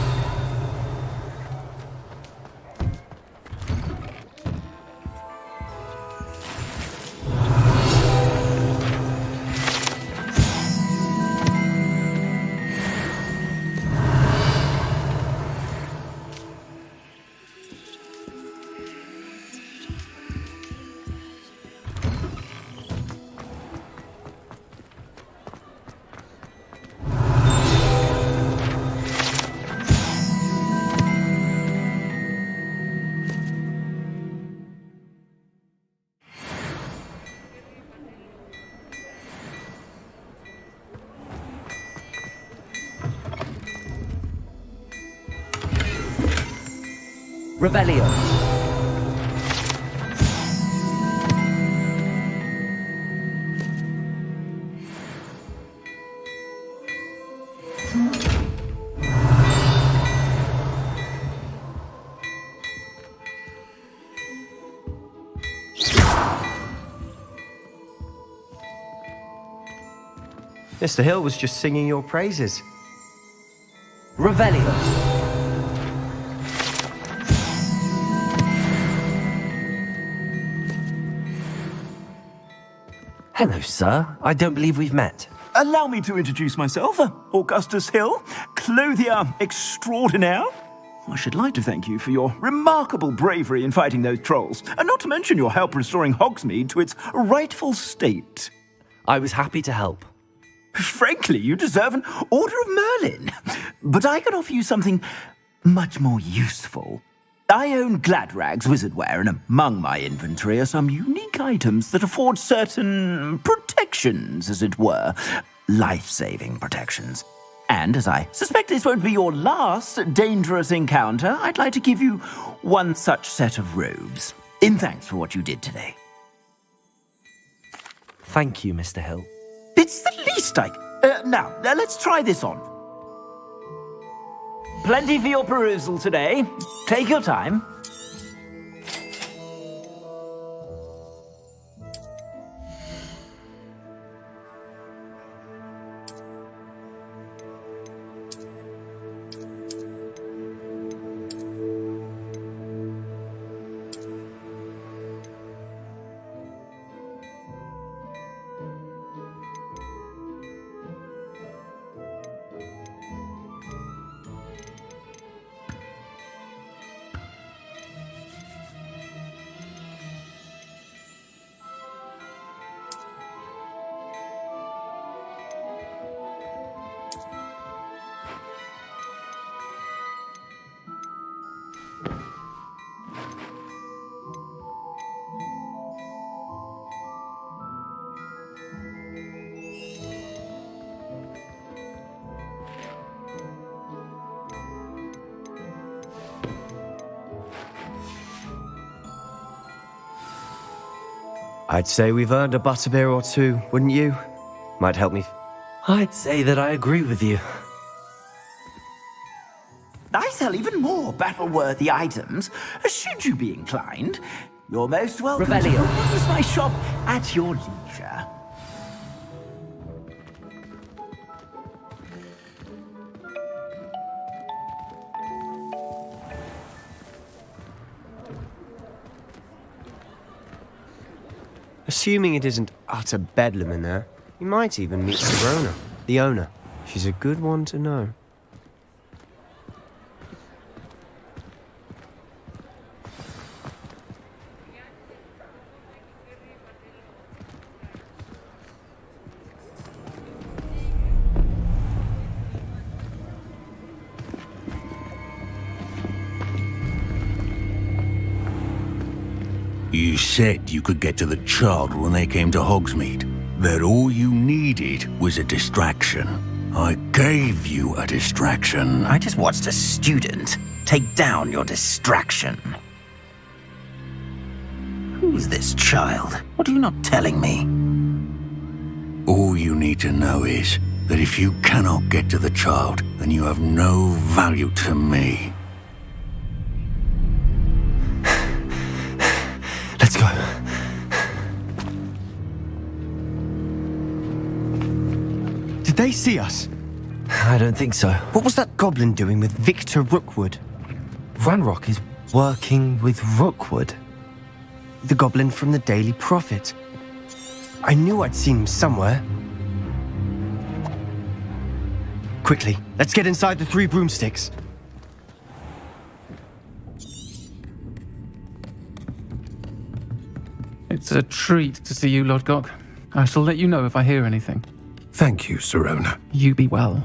Revelio. Mr. Hill was just singing your praises. Revelio. Hello, sir. I don't believe we've met. Allow me to introduce myself, Augustus Hill, clothier extraordinaire. I should like to thank you for your remarkable bravery in fighting those trolls, and not to mention your help restoring Hogsmeade to its rightful state. I was happy to help. Frankly, you deserve an Order of Merlin. But I can offer you something much more useful. I own Gladrag's wizardware, and among my inventory are some unique items that afford certain protections, as it were. Life-saving protections. And as I suspect this won't be your last dangerous encounter, I'd like to give you one such set of robes, in thanks for what you did today. Thank you, Mr. Hill. It's the least I... Now, let's try this on. Plenty for your perusal today. Take your time. I'd say we've earned a butterbeer or two, wouldn't you? Might help me. I'd say that I agree with you. I sell even more battle-worthy items, should you be inclined. You're most welcome Revelio. to use my shop at your leisure. Assuming it isn't utter bedlam in there, you might even meet Serona, the owner. She's a good one to know. You said you could get to the child when they came to Hogsmeade. That all you needed was a distraction. I gave you a distraction. I just watched a student take down your distraction. Who's this child? What are you not telling me? All you need to know is that if you cannot get to the child, then you have no value to me. Let's go. Did they see us? I don't think so. What was that goblin doing with Victor Rookwood? Ranrock is working with Rookwood. The goblin from the Daily Prophet. I knew I'd seen him somewhere. Quickly, let's get inside the 3 broomsticks. It's a treat to see you, Lodgok. I shall let you know if I hear anything. Thank you, Sirona. You be well.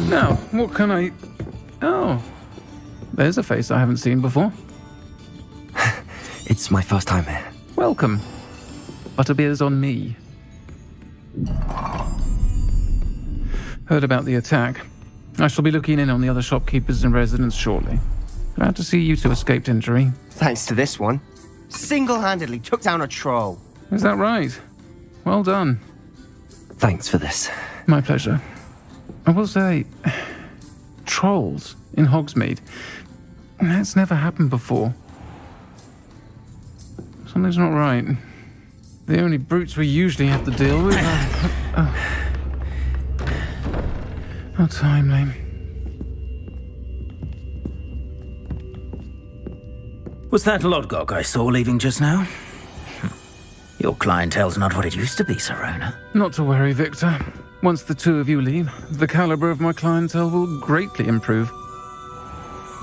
Now, what can I... Oh, there's a face I haven't seen before. It's my first time here. Welcome. Butterbeer's on me. Heard about the attack. I shall be looking in on the other shopkeepers and residents shortly. Glad to see you two escaped injury. Thanks to this one. Single-handedly took down a troll. Is that right? Well done. Thanks for this. My pleasure. I will say, trolls in Hogsmeade. That's never happened before. Something's not right. The only brutes we usually have to deal with are... How timely. Was that Lodgok I saw leaving just now? Your clientele's not what it used to be, Sirona. Not to worry, Victor. Once the 2 of you leave, the caliber of my clientele will greatly improve.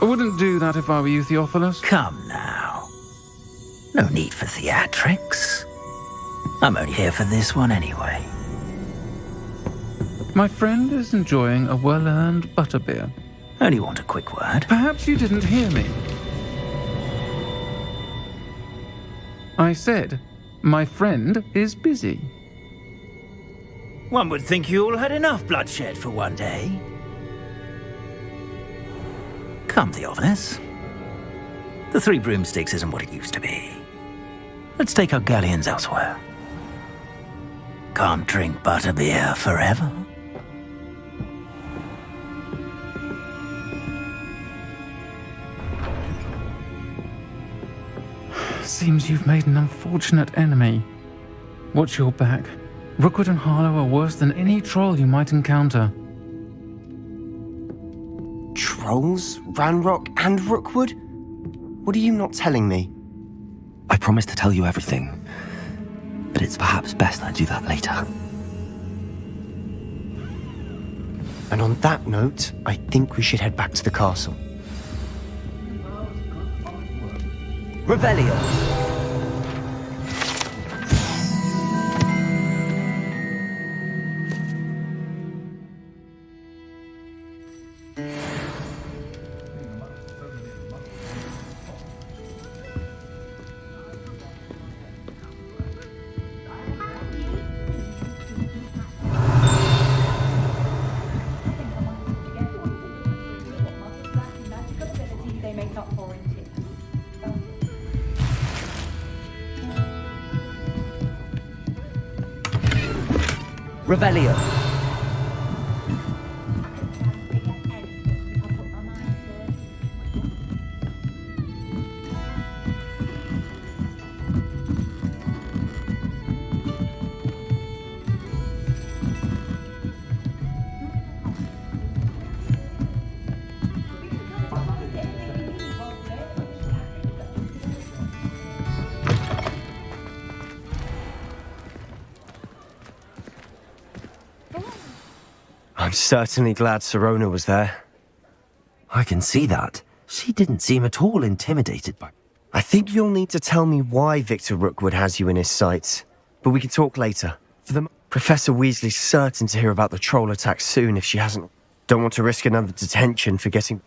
I wouldn't do that if I were you, Theophilus. Come now. No need for theatrics. I'm only here for this one anyway. My friend is enjoying a well-earned butterbeer. Only want a quick word. Perhaps you didn't hear me. I said, my friend is busy. One would think you all had enough bloodshed for one day. Come, Theophilus. The 3 broomsticks isn't what it used to be. Let's take our galleons elsewhere. Can't drink butterbeer forever. Seems you've made an unfortunate enemy. Watch your back. Rookwood and Harlow are worse than any troll you might encounter. Trolls? Ranrock and Rookwood? What are you not telling me? I promise to tell you everything, but it's perhaps best I do that later. And on that note, I think we should head back to the castle. Revelio! Revelio. I'm certainly glad Sirona was there. I can see that. She didn't seem at all intimidated by... I think you'll need to tell me why Victor Rookwood has you in his sights, but we can talk later. For the Professor Weasley's certain to hear about the troll attack soon if she hasn't. Don't want to risk another detention for getting...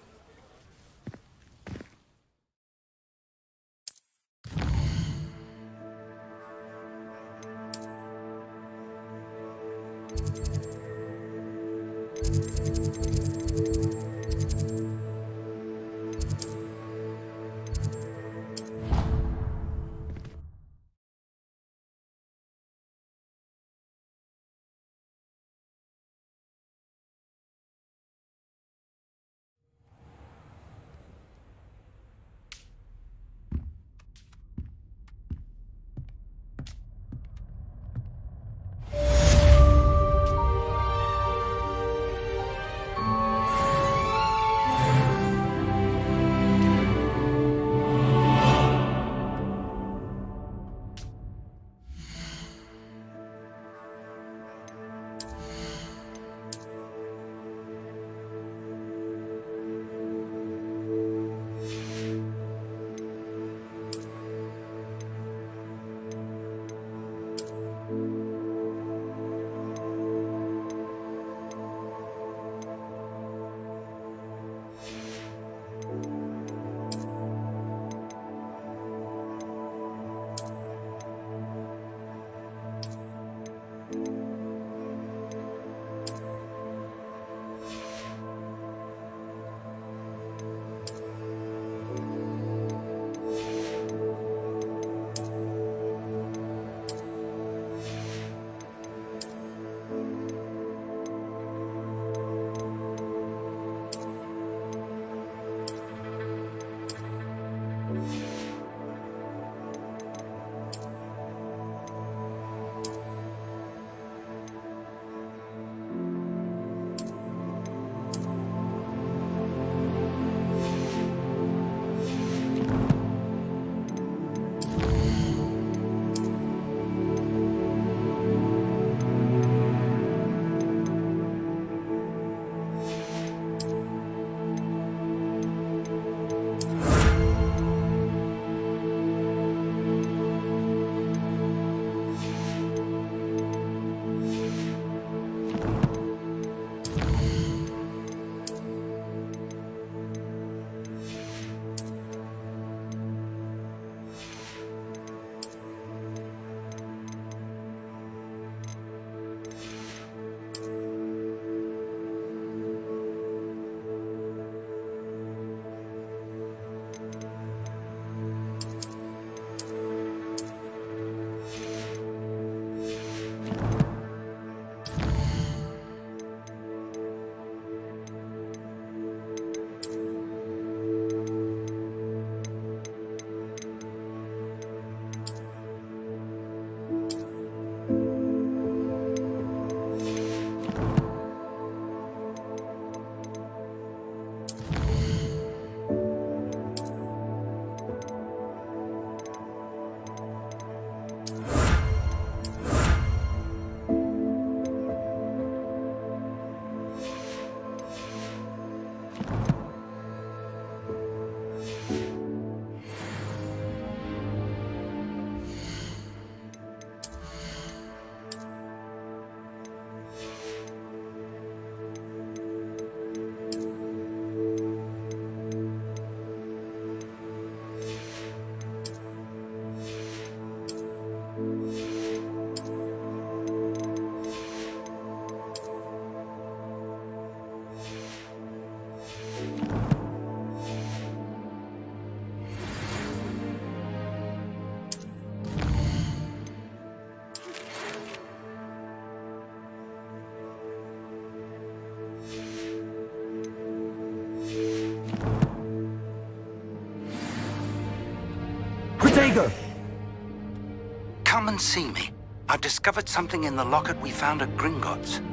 Come and see me. I've discovered something in the locket we found at Gringotts.